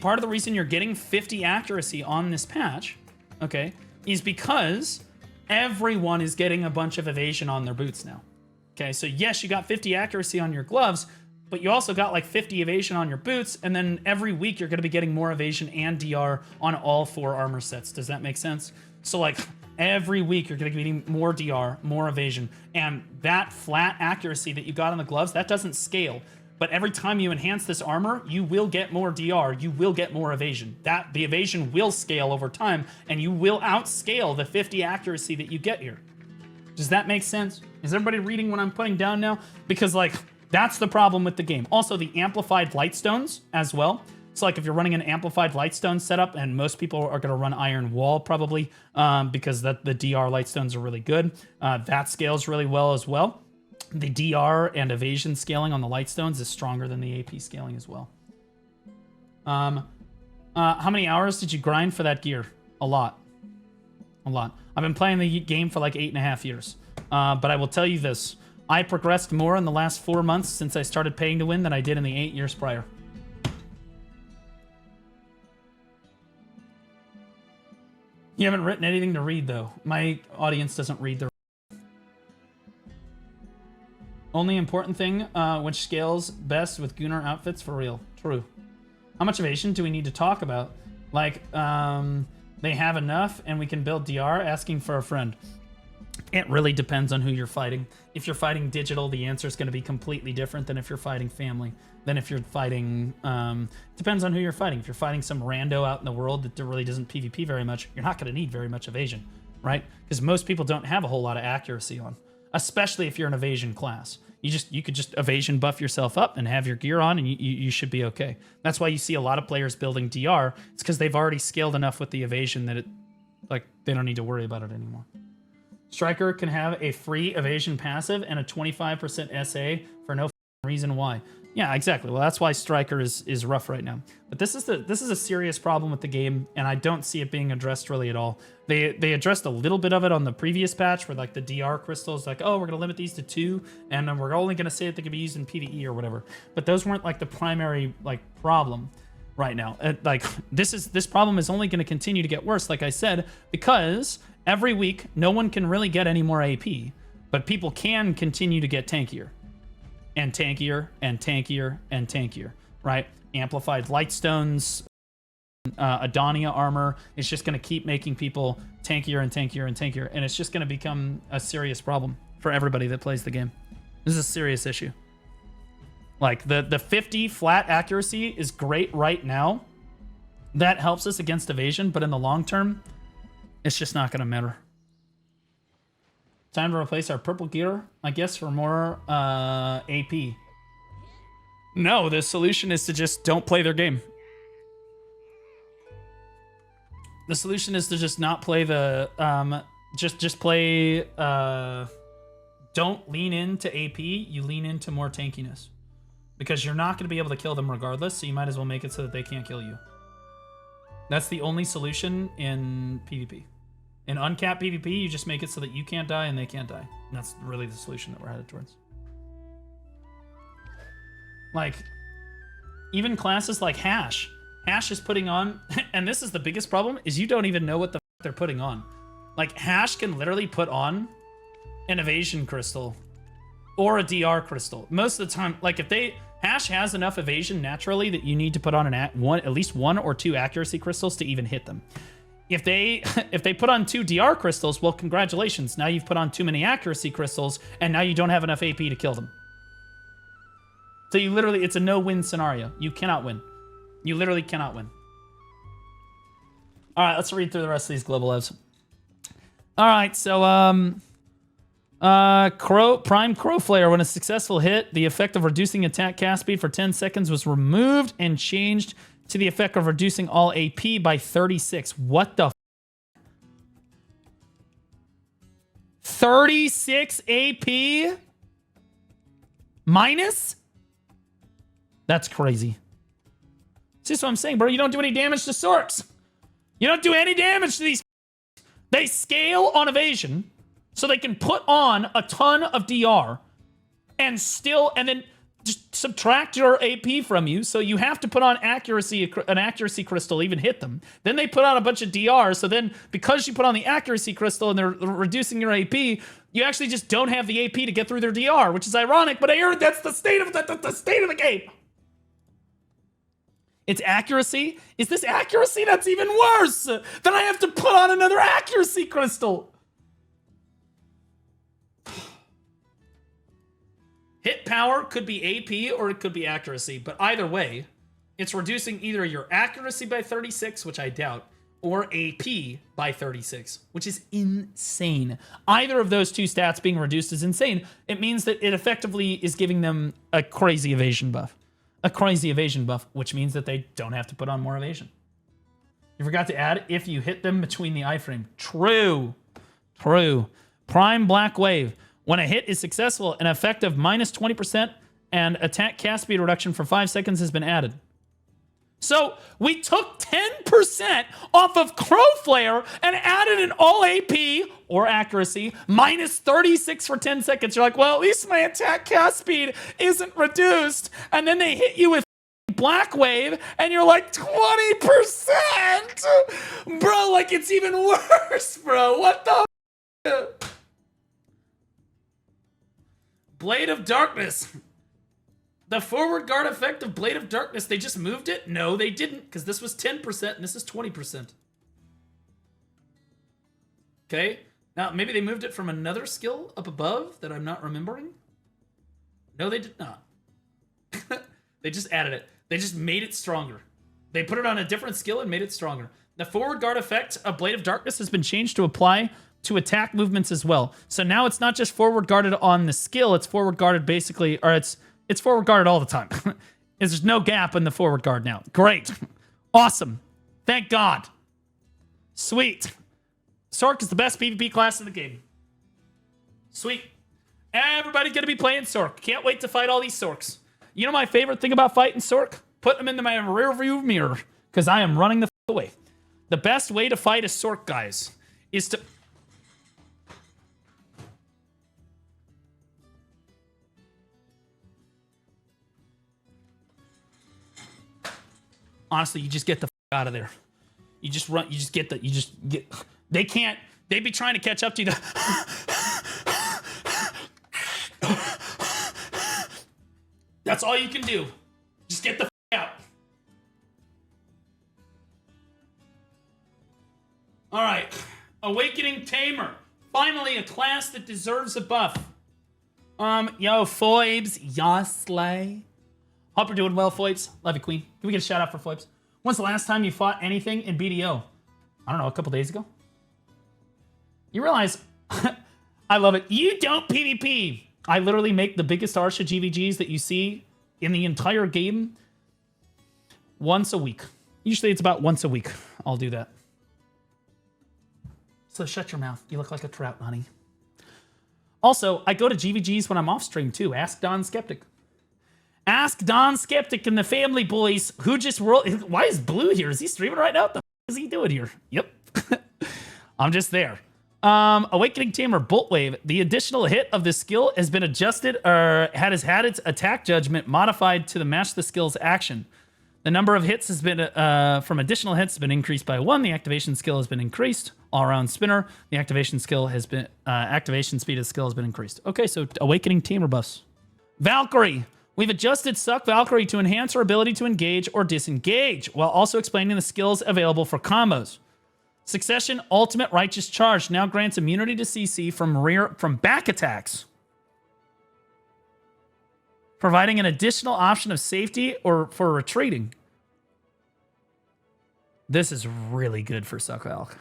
part of the reason you're getting 50 accuracy on this patch, okay, is because everyone is getting a bunch of evasion on their boots now. Okay, so yes, you got 50 accuracy on your gloves, but you also got like 50 evasion on your boots, and then every week you're going to be getting more evasion and DR on all 4 armor sets. Does that make sense? So like every week you're going to be getting more DR, more evasion, and that flat accuracy that you got on the gloves, that doesn't scale. But every time you enhance this armor, you will get more DR, you will get more evasion. The evasion will scale over time, and you will outscale the 50 accuracy that you get here. Does that make sense? Is everybody reading what I'm putting down now? Because, like, that's the problem with the game. Also, the amplified lightstones as well. So, like, if you're running an amplified lightstone setup, and most people are going to run Iron Wall probably, because the DR lightstones are really good. That scales really well as well. The DR and evasion scaling on the lightstones is stronger than the AP scaling as well. How many hours did you grind for that gear? A lot. A lot. I've been playing the game for like 8.5 years. But I will tell you this. I progressed more in the last 4 months since I started paying to win than I did in the 8 years prior. You haven't written anything to read, though. My audience doesn't read the... Only important thing, which scales best with Gunnar outfits for real. True. How much evasion do we need to talk about? Like, they have enough and we can build DR, asking for a friend. It really depends on who you're fighting. If you're fighting digital, the answer is going to be completely different than if you're fighting family. Than if you're fighting... depends on who you're fighting. If you're fighting some rando out in the world that really doesn't PvP very much, you're not going to need very much evasion, right? Because most people don't have a whole lot of accuracy on. Especially if you're an evasion class. You could just evasion buff yourself up and have your gear on, and you should be okay. That's why you see a lot of players building DR. It's because they've already scaled enough with the evasion that they don't need to worry about it anymore. Striker can have a free evasion passive and a 25% SA for no reason why. Yeah, exactly. Well, that's why Striker is rough right now. But this is a serious problem with the game, and I don't see it being addressed really at all. They addressed a little bit of it on the previous patch, where like the DR crystals, like, oh, we're gonna limit these to 2, and then we're only gonna say that they can be used in PvE or whatever. But those weren't like the primary like problem right now. This problem is only gonna continue to get worse, like I said, because every week no one can really get any more AP, but people can continue to get tankier. And tankier, and tankier, and tankier, right? Amplified lightstones, Edana armor. It's just going to keep making people tankier and tankier and tankier, and it's just going to become a serious problem for everybody that plays the game. This is a serious issue. Like, the 50 flat accuracy is great right now. That helps us against evasion, but in the long term, it's just not going to matter. Time to replace our purple gear, I guess, for more AP. No, the solution is to just don't play their game. The solution is to just not play the... just play... don't lean into AP, you lean into more tankiness. Because you're not going to be able to kill them regardless, so you might as well make it so that they can't kill you. That's the only solution in PvP. In uncapped PvP, you just make it so that you can't die and they can't die. And that's really the solution that we're headed towards. Like, even classes like Hash. Hash is putting on, and this is the biggest problem, is you don't even know what the f they're putting on. Like, Hash can literally put on an evasion crystal or a DR crystal. Most of the time, like, if Hash has enough evasion naturally that you need to put on at least 1 or 2 accuracy crystals to even hit them. If they put on 2 DR crystals, well, congratulations. Now you've put on too many accuracy crystals, and now you don't have enough AP to kill them. So you literally, it's a no-win scenario. You cannot win. You literally cannot win. All right, let's read through the rest of these global evs. All right, so Prime Crow Flare. When a successful hit, the effect of reducing attack cast speed for 10 seconds was removed and changed to the effect of reducing all AP by 36. What the f? 36 AP? Minus? That's crazy. See, that's what I'm saying, bro. You don't do any damage to sorts. You don't do any damage to these. They scale on evasion, so they can put on a ton of DR and then just subtract your AP from you, so you have to put on an accuracy crystal to even hit them. Then they put on a bunch of DR, so then because you put on the accuracy crystal and they're reducing your AP, you actually just don't have the AP to get through their DR, which is ironic, but I heard that's the state of the state of the game. It's accuracy? Is this accuracy? That's even worse! Then I have to put on another accuracy crystal! Hit power could be AP or it could be accuracy, but either way, it's reducing either your accuracy by 36, which I doubt, or AP by 36, which is insane. Either of those two stats being reduced is insane. It means that it effectively is giving them a crazy evasion buff. A crazy evasion buff, which means that they don't have to put on more evasion. You forgot to add if you hit them between the iframe. True. True. Prime Black Wave. When a hit is successful, an effect of minus 20% and attack cast speed reduction for 5 seconds has been added. So we took 10% off of Crowflare and added an all AP or accuracy minus 36 for 10 seconds. You're like, well, at least my attack cast speed isn't reduced. And then they hit you with Black Wave and you're like 20%. Bro, like it's even worse, bro. What the Blade of Darkness. The forward guard effect of Blade of Darkness, they just moved it? No, they didn't, because this was 10% and this is 20%. Okay, now maybe they moved it from another skill up above that I'm not remembering. No, they did not. They just added it. They just made it stronger. They put it on a different skill and made it stronger. The forward guard effect of Blade of Darkness has been changed to apply to attack movements as well. So now it's not just forward guarded on the skill, it's forward guarded basically, or it's forward guarded all the time. There's no gap in the forward guard now. Great. Awesome. Thank God. Sweet. Sorc is the best PvP class in the game. Sweet. Everybody's going to be playing Sorc. Can't wait to fight all these Sorcs. You know my favorite thing about fighting Sorc? Putting them into my rear view mirror, because I am running the away. The best way to fight a Sorc, guys, is to... Honestly, you just get the out of there. You just run. You just get the. You just get. They can't. They be trying to catch up to you. That's all you can do. Just get the out. All right. Awakening Tamer. Finally, a class that deserves a buff. Yo, Foibs, Yoslay. Hope you're doing well, Foibs. Love you, Queen. Can we get a shout out for Foibs? When's the last time you fought anything in BDO? I don't know, a couple days ago? You realize, I love it. You don't PvP. I literally make the biggest Arsha GVGs that you see in the entire game once a week. Usually it's about once a week. I'll do that. So shut your mouth. You look like a trout, honey. Also, I go to GVGs when I'm off stream too. Ask Don Skeptic. Ask Don Skeptic and the family boys who just rolled. Why is Blue here? Is he streaming right now? What the f is he doing here? Yep. I'm just there. Awakening Tamer Bolt Wave. The additional hit of the skill has been adjusted or has had its attack judgment modified to match the skill's action. The number of hits has been from additional hits has been increased by 1. The activation skill has been increased. All around spinner. The activation skill has been activation speed of the skill has been increased. Okay, so Awakening Tamer buffs. Valkyrie. We've adjusted Suck Valkyrie to enhance her ability to engage or disengage, while also explaining the skills available for combos. Succession Ultimate Righteous Charge now grants immunity to CC from back attacks, providing an additional option of safety or for retreating. This is really good for Suck Valk.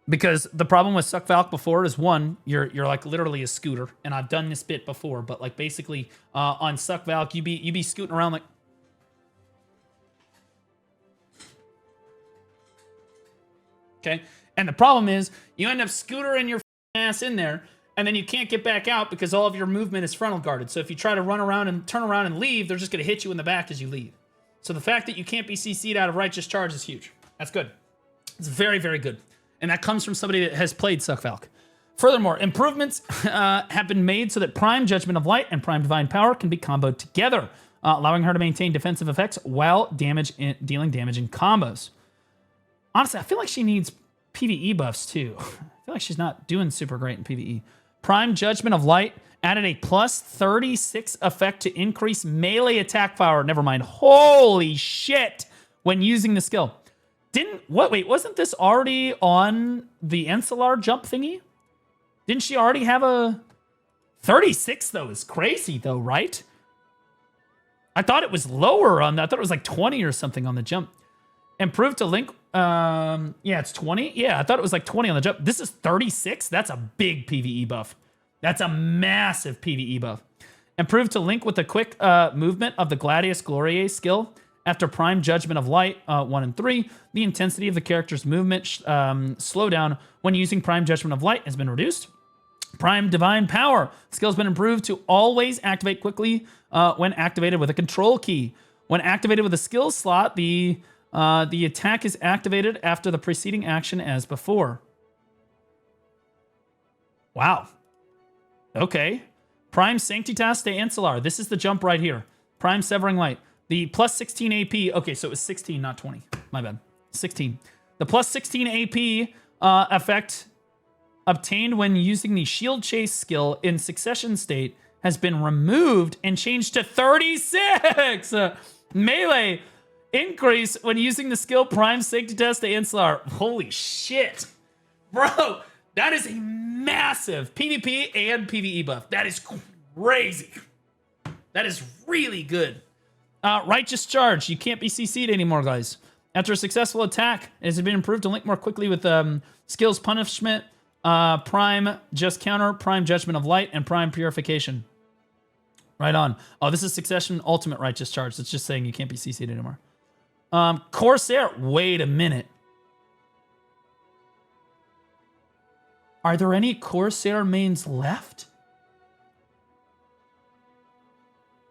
Because the problem with Suck Valk before is, one, you're like literally a scooter, and I've done this bit before, but like basically on Suck Valk, you be scooting around like, okay, and the problem is you end up scootering your ass in there, and then you can't get back out because all of your movement is frontal guarded. So if you try to run around and turn around and leave, they're just gonna hit you in the back as you leave. So the fact that you can't be CC'd out of Righteous Charge is huge. That's good. It's very, very good. And that comes from somebody that has played Suck Valk. Furthermore, improvements have been made so that Prime Judgment of Light and Prime Divine Power can be comboed together, allowing her to maintain defensive effects while dealing damage in combos. Honestly, I feel like she needs PvE buffs too. I feel like she's not doing super great in PvE. Prime Judgment of Light added a plus 36 effect to increase melee attack power. Never mind. Holy shit! When using the skill. Wait, wasn't this already on the Encelar jump thingy? Didn't she already have a 36 though is crazy though, right? I thought it was lower on that. I thought it was like 20 or something on the jump. Improved to link. Yeah, it's 20. Yeah, I thought it was like 20 on the jump. This is 36. That's a big PvE buff. That's a massive PvE buff. Improved to link with the quick movement of the Gladius Gloriae skill. After Prime Judgment of Light 1 and 3, the intensity of the character's movement slowdown when using Prime Judgment of Light has been reduced. Prime Divine Power skill has been improved to always activate quickly when activated with a control key. When activated with a skill slot, the attack is activated after the preceding action as before. Wow. Okay. Prime Sanctitas de Ancilar. This is the jump right here. Prime Severing Light. The plus 16 AP. Okay, so it was 16, not 20. My bad. 16. The plus 16 AP effect obtained when using the Shield Chase skill in succession state has been removed and changed to 36. Melee increase when using the skill Prime Sanctitas de Ancilar. Holy shit. Bro, that is a massive PvP and PvE buff. That is crazy. That is really good. Righteous Charge. You can't be CC'd anymore, guys. After a successful attack, it has been improved to link more quickly with skills Punishment, Prime Just Counter, Prime Judgment of Light, and Prime Purification. Right on. Oh, this is Succession Ultimate Righteous Charge. It's just saying you can't be CC'd anymore. Corsair. Wait a minute. Are there any Corsair mains left?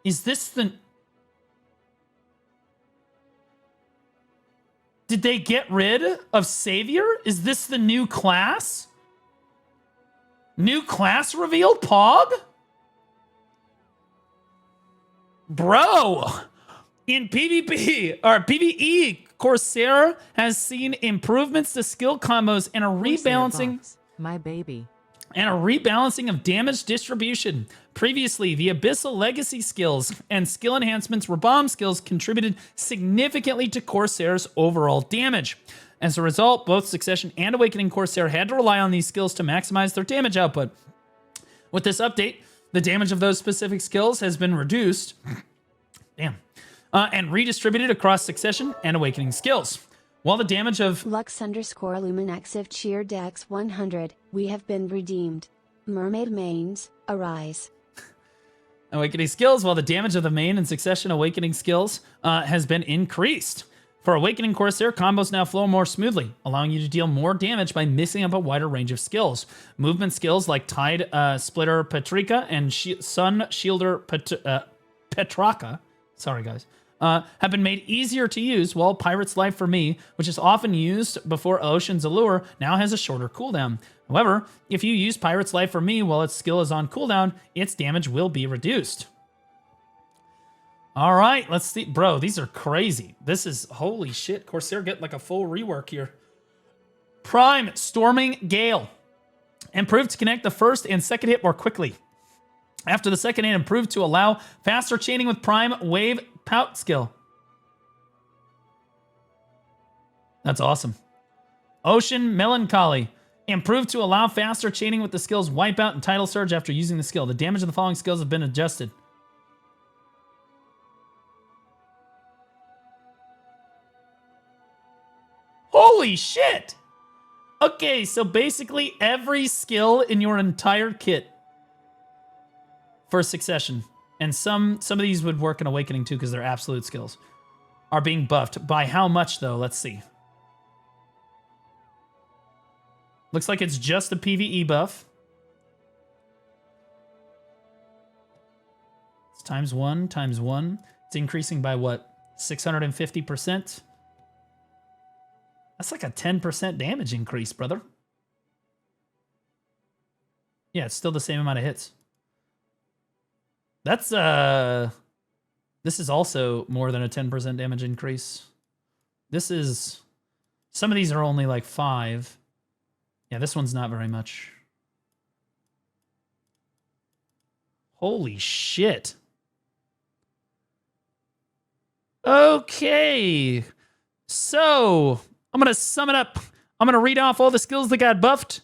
Is this the... Did they get rid of Savior? Is this the new class? New class revealed, Pog? Bro, in PvP, or PvE, Corsair has seen improvements to skill combos and a rebalancing... Box, my baby. And a rebalancing of damage distribution. Previously, the Abyssal Legacy skills and skill enhancements Rabam skills contributed significantly to Corsair's overall damage. As a result, both Succession and Awakening Corsair had to rely on these skills to maximize their damage output. With this update, the damage of those specific skills has been reduced and redistributed across Succession and Awakening skills. While the damage of Lux_Luminexive Cheer Dex 100, we have been redeemed. Mermaid mains, arise. Awakening skills, while the damage of the main and Succession Awakening skills has been increased. For Awakening Corsair, combos now flow more smoothly, allowing you to deal more damage by mixing up a wider range of skills. Movement skills like Tide Splitter Petrika and Sun Shielder Petraka, sorry guys, have been made easier to use, while Pirate's Life for Me, which is often used before Ocean's Allure, now has a shorter cooldown. However, if you use Pirate's Life for Me while its skill is on cooldown, its damage will be reduced. All right, let's see. Bro, these are crazy. This is, holy shit. Corsair getting like a full rework here. Prime Storming Gale. Improved to connect the first and second hit more quickly. After the second hit, improved to allow faster chaining with Prime Wave Pout skill. That's awesome. Ocean Melancholy. Improved to allow faster chaining with the skills Wipeout and Tidal Surge after using the skill. The damage of the following skills have been adjusted. Holy shit! Okay, so basically every skill in your entire kit for Succession, and some of these would work in Awakening too because they're absolute skills, are being buffed. By how much though? Let's see. Looks like it's just a PvE buff. It's times one. It's increasing by what? 650%? That's like a 10% damage increase, brother. Yeah, it's still the same amount of hits. That's, this is also more than a 10% damage increase. This is, some of these are only like 5. Yeah, this one's not very much. Holy shit. Okay. So, I'm going to sum it up. I'm going to read off all the skills that got buffed.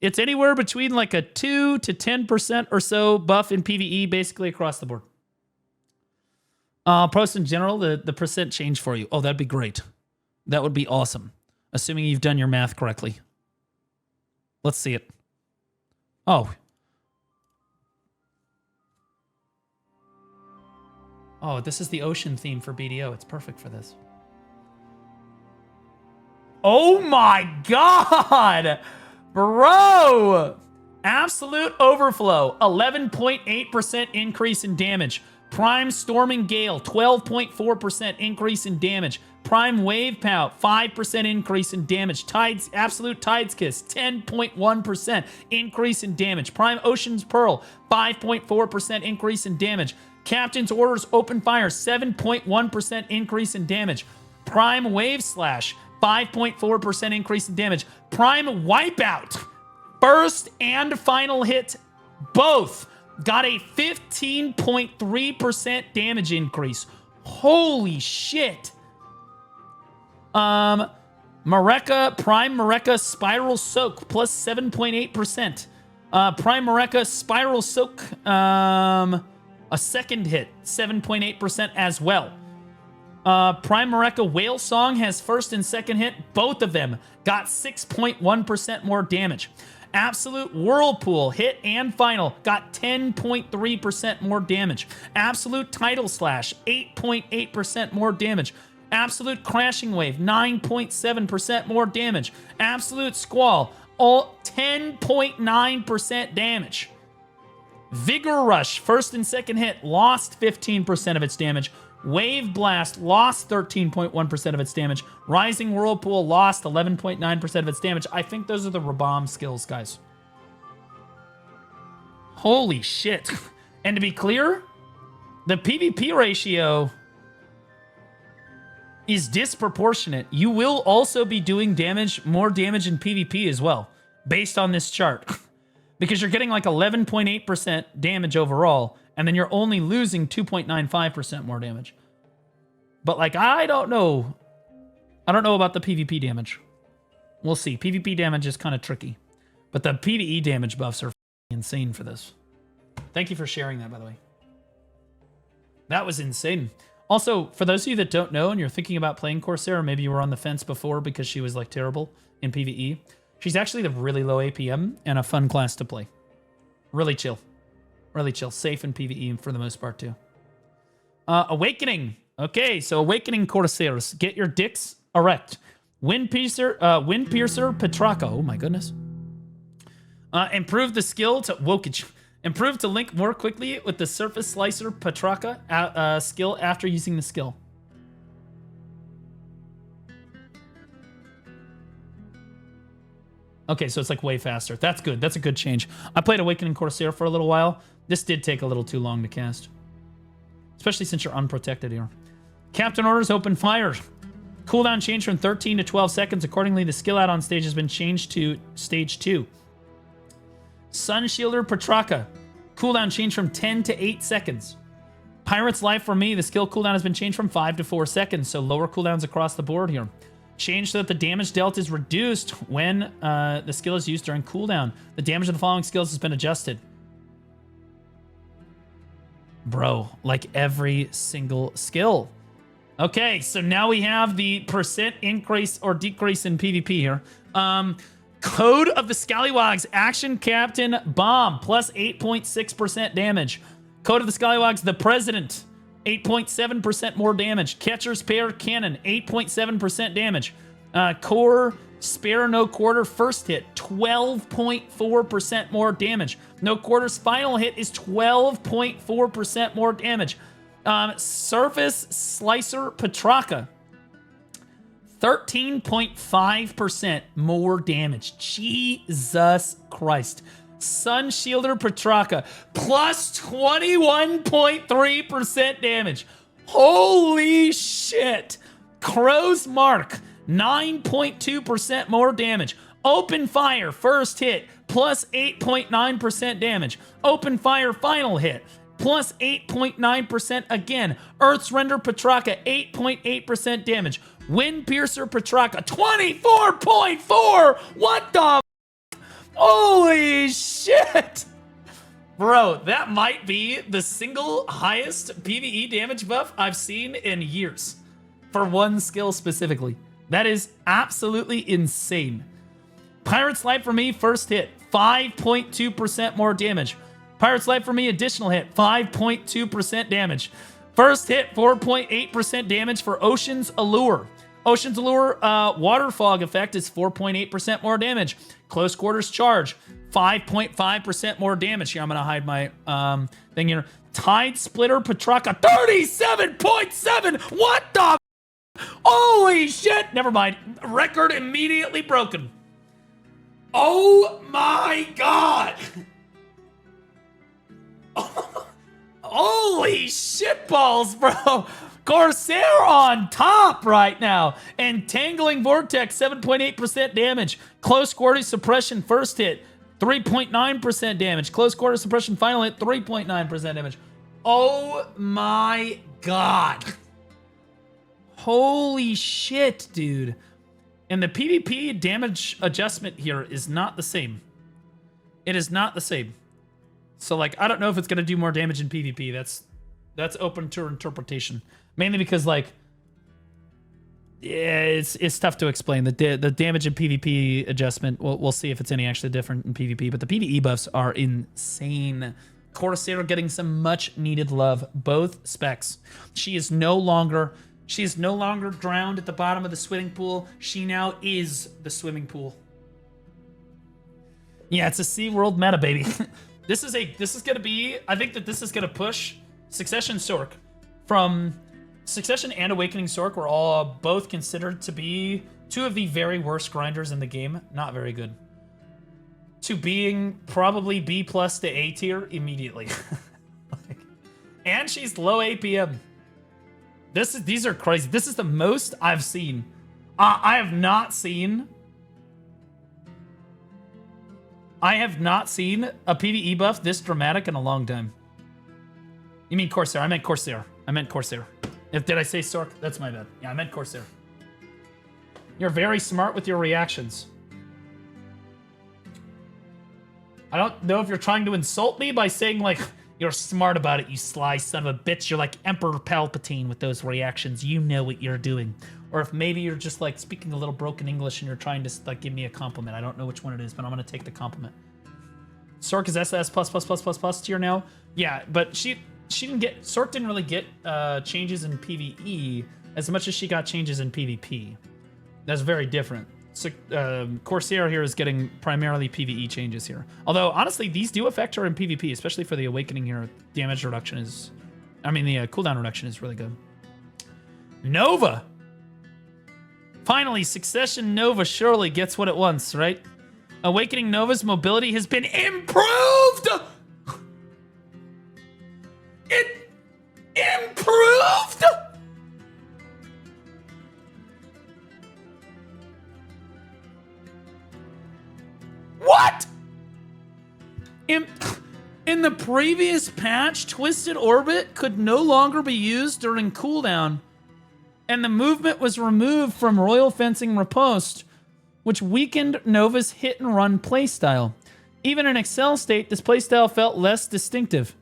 It's anywhere between like a 2 to 10% or so buff in PvE, basically across the board. Pros in general, the percent change for you. Oh, that'd be great. That would be awesome. Assuming you've done your math correctly. Let's see it. Oh. Oh, this is the ocean theme for BDO. It's perfect for this. Oh my god! Bro! Absolute overflow. 11.8% increase in damage. Prime Storming Gale, 12.4% increase in damage. Prime Wave Pout, 5% increase in damage. Tides, Absolute Tides Kiss, 10.1% increase in damage. Prime Ocean's Pearl, 5.4% increase in damage. Captain's Orders Open Fire, 7.1% increase in damage. Prime Wave Slash, 5.4% increase in damage. Prime Wipeout, first and final hit, both got a 15.3% damage increase. Holy shit. Mareka, Prime Mareka Spiral Soak, plus 7.8%. Prime Mareka Spiral Soak, a second hit, 7.8% as well. Prime Mareka Whale Song has first and second hit. Both of them got 6.1% more damage. Absolute Whirlpool, hit and final, got 10.3% more damage. Absolute Tidal Slash, 8.8% more damage. Absolute Crashing Wave, 9.7% more damage. Absolute Squall, all 10.9% damage. Vigor Rush, first and second hit, lost 15% of its damage. Wave Blast lost 13.1% of its damage. Rising Whirlpool lost 11.9% of its damage. I think those are the Rabomb skills, guys. Holy shit. And to be clear, the PvP ratio is disproportionate. You will also be doing more damage in PvP as well, based on this chart. Because you're getting like 11.8% damage overall, and then you're only losing 2.95% more damage. But like, I don't know. I don't know about the PvP damage. We'll see. PvP damage is kind of tricky. But the PvE damage buffs are insane for this. Thank you for sharing that, by the way. That was insane. Also, for those of you that don't know and you're thinking about playing Corsair, or maybe you were on the fence before because she was like terrible in PvE, she's actually the really low APM and a fun class to play. Really chill. Really chill. Safe in PvE for the most part, too. Awakening. Okay, so Awakening Corsairs. Get your dicks erect. Wind Piercer Petrarca. Oh my goodness. Improve the skill to Wokage. Improve to link more quickly with the Surface Slicer Petrarca skill after using the skill. Okay, so it's like way faster. That's good. That's a good change. I played Awakening Corsair for a little while. This did take a little too long to cast. Especially since you're unprotected here. Captain Orders Open Fire. Cooldown change from 13 to 12 seconds. Accordingly, the skill add-on stage has been changed to stage 2. Sun Shielder Petrarca. Cooldown change from 10 to 8 seconds. Pirate's Life for me. The skill cooldown has been changed from 5 to 4 seconds. So lower cooldowns across the board here. Change so that the damage dealt is reduced when the skill is used during cooldown. The damage of the following skills has been adjusted. Bro, like every single skill. Okay, so now we have the percent increase or decrease in PvP here. Code of the Scallywags, Action Captain Bomb, plus 8.6% damage. Code of the Scallywags, the President, 8.7% more damage. Catcher's Pair Cannon, 8.7% damage. Core Spare No Quarter first hit, 12.4% more damage. No Quarter's final hit is 12.4% more damage. Surface Slicer Petrarca, 13.5% more damage. Jesus Christ. Sun Shielder Petrarca, plus 21.3% damage. Holy shit. Crow's Mark, 9.2% more damage. Open Fire, first hit, plus 8.9% damage. Open Fire, final hit, plus 8.9% again. Earth's Render Petrarca, 8.8% damage. Wind Piercer Petrarca, 24.4! What the Holy shit! Bro, that might be the single highest PvE damage buff I've seen in years. For one skill specifically. That is absolutely insane. Pirate's Light for me, first hit, 5.2% more damage. Pirate's Light for me, additional hit, 5.2% damage. First hit, 4.8% damage for Ocean's Allure. Ocean's Allure Water Fog effect is 4.8% more damage. Close Quarters Charge, 5.5% more damage. Here, I'm going to hide my thing here. Tide Splitter Petrarca, 37.7! What the? Holy shit! Never mind. Record immediately broken. Oh my god! Holy shitballs, bro! Corsair on top right now. Entangling Vortex, 7.8% damage. Close Quarters Suppression first hit, 3.9% damage. Close Quarters Suppression final hit, 3.9% damage. Oh my god. Holy shit, dude. And the PvP damage adjustment here is not the same. It is not the same. So, like, I don't know if it's going to do more damage in PvP. That's open to interpretation. Mainly because, like, yeah, it's tough to explain. The damage in PvP adjustment, we'll see if it's any actually different in PvP. But the PvE buffs are insane. Corsair getting some much needed love. Both specs. She is no longer drowned at the bottom of the swimming pool. She now is the swimming pool. Yeah, it's a SeaWorld meta, baby. This is gonna be. I think that this is gonna push Succession Sorc from Succession and Awakening Sorc were all both considered to be two of the very worst grinders in the game. Not very good. To being probably B+ to A tier immediately. And she's low APM. These are crazy. This is the most I've seen. I have not seen a PvE buff this dramatic in a long time. You mean Corsair? I meant Corsair. Did I say Sorc? That's my bad. Yeah, I meant Corsair. You're very smart with your reactions. I don't know if you're trying to insult me by saying, like, you're smart about it, you sly son of a bitch. You're like Emperor Palpatine with those reactions. You know what you're doing. Or if maybe you're just, like, speaking a little broken English and you're trying to, like, give me a compliment. I don't know which one it is, but I'm going to take the compliment. Sorc is SS+++++ tier now. Yeah, but she didn't get... Sorc didn't really get changes in PvE as much as she got changes in PvP. That's very different. So, Corsair here is getting primarily PvE changes here. Although, honestly, these do affect her in PvP, especially for the Awakening here. Damage reduction is... I mean, the cooldown reduction is really good. Nova! Finally, Succession Nova surely gets what it wants, right? Awakening Nova's mobility has been improved! It improved?! What? In the previous patch, Twisted Orbit could no longer be used during cooldown, and the movement was removed from Royal Fencing Riposte, which weakened Nova's hit-and-run playstyle. Even in Excel state, this playstyle felt less distinctive.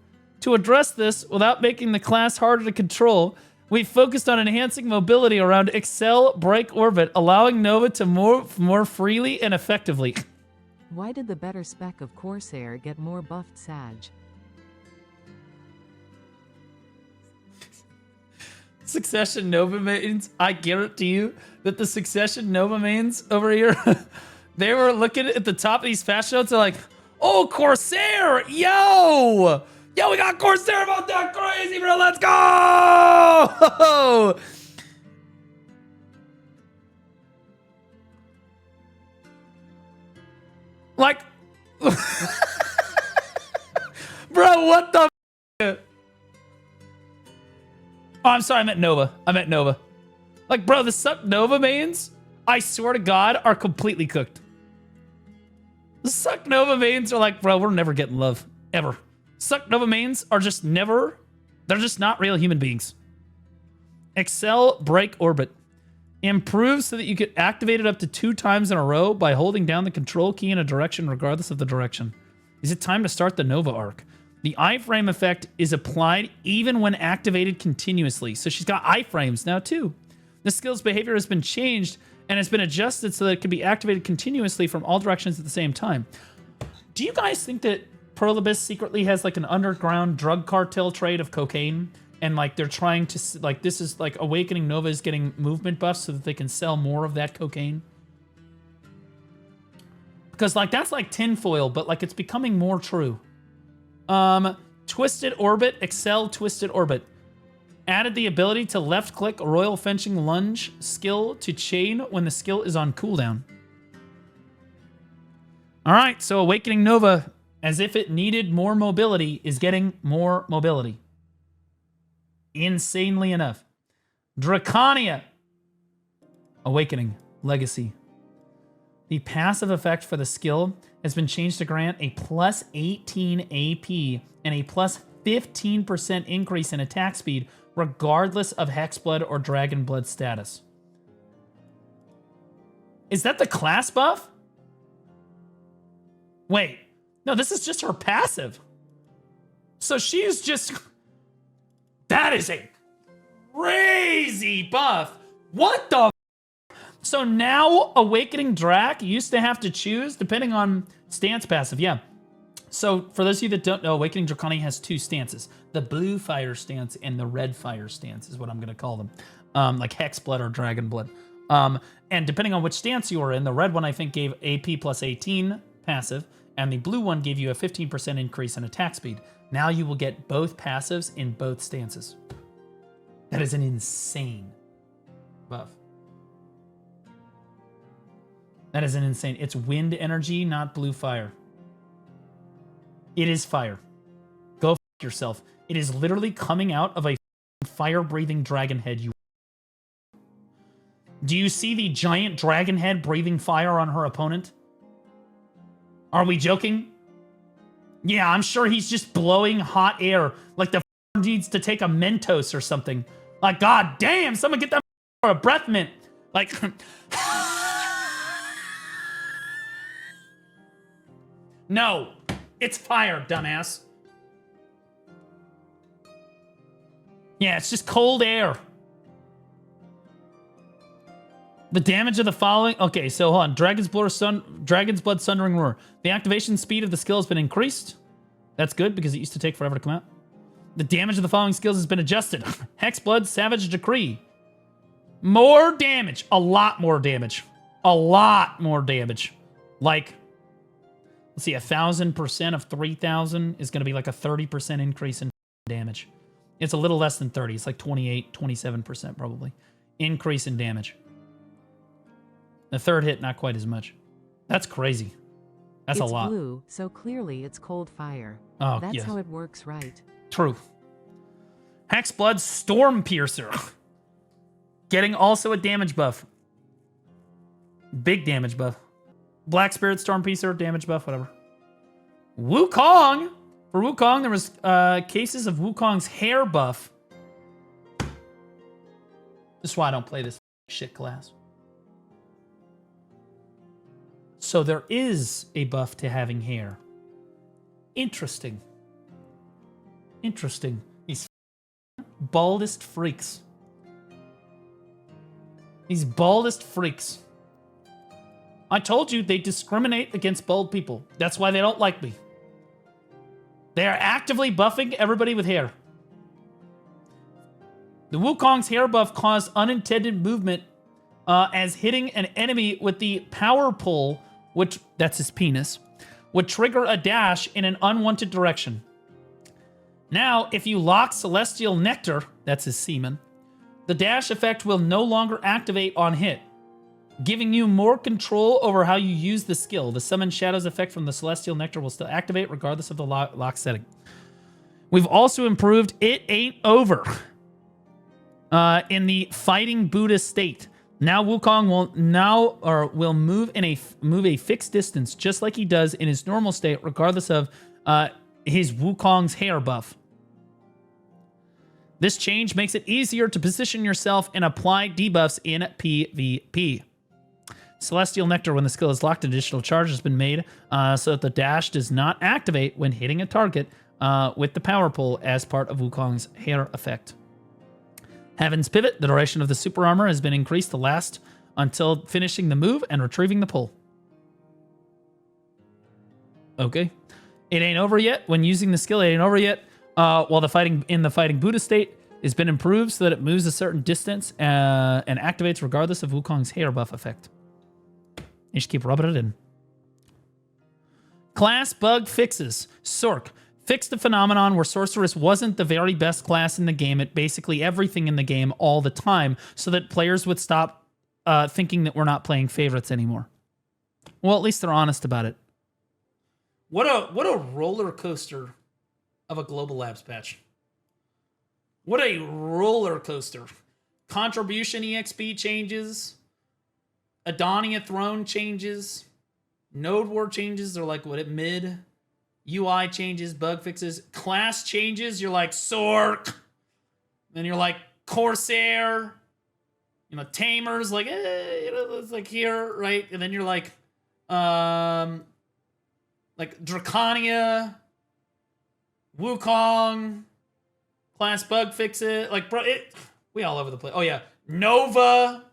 To address this, without making the class harder to control, we focused on enhancing mobility around Excel Break Orbit, allowing Nova to move more freely and effectively. Why did the better spec of Corsair get more buffed Sag? Succession Nova mains, I guarantee you that the Succession Nova mains over here, they were looking at the top of these fast notes, they're like, oh, Corsair, yo, we got Corsair about that crazy, bro, let's go! Like, bro, what the f? Oh, I'm sorry, I meant Nova. Like, bro, the Suck Nova mains, I swear to God, are completely cooked. The Suck Nova mains are like, bro, we're never getting love. Ever. Suck Nova mains are just never, they're just not real human beings. Excel Break Orbit. Improves so that you could activate it up to 2 times in a row by holding down the control key in a direction regardless of the direction. Is it time to start the Nova arc? The iframe effect is applied even when activated continuously. So she's got iframes now too. The skill's behavior has been changed and has been adjusted so that it can be activated continuously from all directions at the same time. Do you guys think that Pearl Abyss secretly has like an underground drug cartel trade of cocaine? And like they're trying to, like, this is like Awakening Nova is getting movement buffs so that they can sell more of that cocaine. Because like that's like tinfoil, but like it's becoming more true. Twisted Orbit, Excel Twisted Orbit. Added the ability to left click Royal Fetching Lunge skill to chain when the skill is on cooldown. All right, so Awakening Nova, as if it needed more mobility, is getting more mobility. Insanely enough. Drakania. Awakening. Legacy. The passive effect for the skill has been changed to grant a plus 18 AP and a plus 15% increase in attack speed regardless of Hexblood or Dragon Blood status. Is that the class buff? Wait. No, this is just her passive. So she's just... That is a crazy buff. What the f? So now Awakening Drak used to have to choose depending on stance passive. Yeah. So for those of you that don't know, Awakening Drakania has 2 stances. The blue fire stance and the red fire stance is what I'm going to call them. Like Hexblood or Dragon Blood. And depending on which stance you are in, the red one I think gave AP plus 18 passive. And the blue one gave you a 15% increase in attack speed. Now you will get both passives in both stances. That is an insane buff. That is an insane... It's wind energy, not blue fire. It is fire. Go f*** yourself. It is literally coming out of a fire-breathing dragon head. You. Do you see the giant dragon head breathing fire on her opponent? Are we joking? Yeah, I'm sure he's just blowing hot air like the f*** needs to take a Mentos or something. Like, god damn, someone get that for a breath mint. Like, no, it's fire, dumbass. Yeah, it's just cold air. The damage of the following... Okay, so hold on. Dragon's Blood Sundering Roar. The activation speed of the skill has been increased. That's good, because it used to take forever to come out. The damage of the following skills has been adjusted. Hexblood, Savage Decree. More damage. A lot more damage. A lot more damage. Like, let's see, 1,000% of 3,000 is going to be like a 30% increase in damage. It's a little less than 30. It's like 28, 27% probably. Increase in damage. The third hit, not quite as much. That's crazy. That's a lot. It's blue, so clearly it's cold fire. Oh, That's yes. how it works, right? True. Hexblood Storm Piercer. Getting also a damage buff. Big damage buff. Black Spirit Storm Piercer, damage buff, whatever. Wukong. For Wukong, there was cases of Wukong's hair buff. This is why I don't play this shit class. So there is a buff to having hair. Interesting. Interesting. These baldest freaks. These baldest freaks. I told you they discriminate against bald people. That's why they don't like me. They are actively buffing everybody with hair. The Wukong's hair buff caused unintended movement as hitting an enemy with the power pull, which, that's his penis, would trigger a dash in an unwanted direction. Now, if you lock Celestial Nectar, that's his semen, the dash effect will no longer activate on hit, giving you more control over how you use the skill. The Summon Shadows effect from the Celestial Nectar will still activate regardless of the lock setting. We've also improved It Ain't Over in the Fighting Buddha state. Now Wukong will move a fixed distance just like he does in his normal state, regardless of his Wukong's hair buff. This change makes it easier to position yourself and apply debuffs in PvP. Celestial Nectar, when the skill is locked, additional charge has been made so that the dash does not activate when hitting a target with the power pull as part of Wukong's hair effect. Heaven's Pivot, the duration of the super armor has been increased to last until finishing the move and retrieving the pull. Okay. It ain't over yet. When using the skill, it ain't over yet. While the fighting Buddha state has been improved so that it moves a certain distance and activates regardless of Wukong's hair buff effect. You just keep rubbing it in. Class bug fixes. Sork fixed the phenomenon where Sorceress wasn't the very best class in the game at basically everything in the game all the time, so that players would stop thinking that we're not playing favorites anymore. Well, at least they're honest about it. What a roller coaster of a Global Labs patch. What a roller coaster. Contribution EXP changes. Edana throne changes. Node war changes. They're like, what, at mid? UI changes, bug fixes. Class changes. You're like, Sork. Then you're like, Corsair. You know, Tamer's like, it's like here, right? And then you're like Drakania. Wukong. Class bug fix it. Like, bro, we all over the place. Oh, yeah. Nova.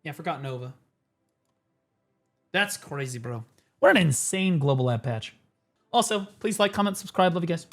Yeah, I forgot Nova. That's crazy, bro. What an insane Global Lab patch. Also, please like, comment, subscribe. Love you guys.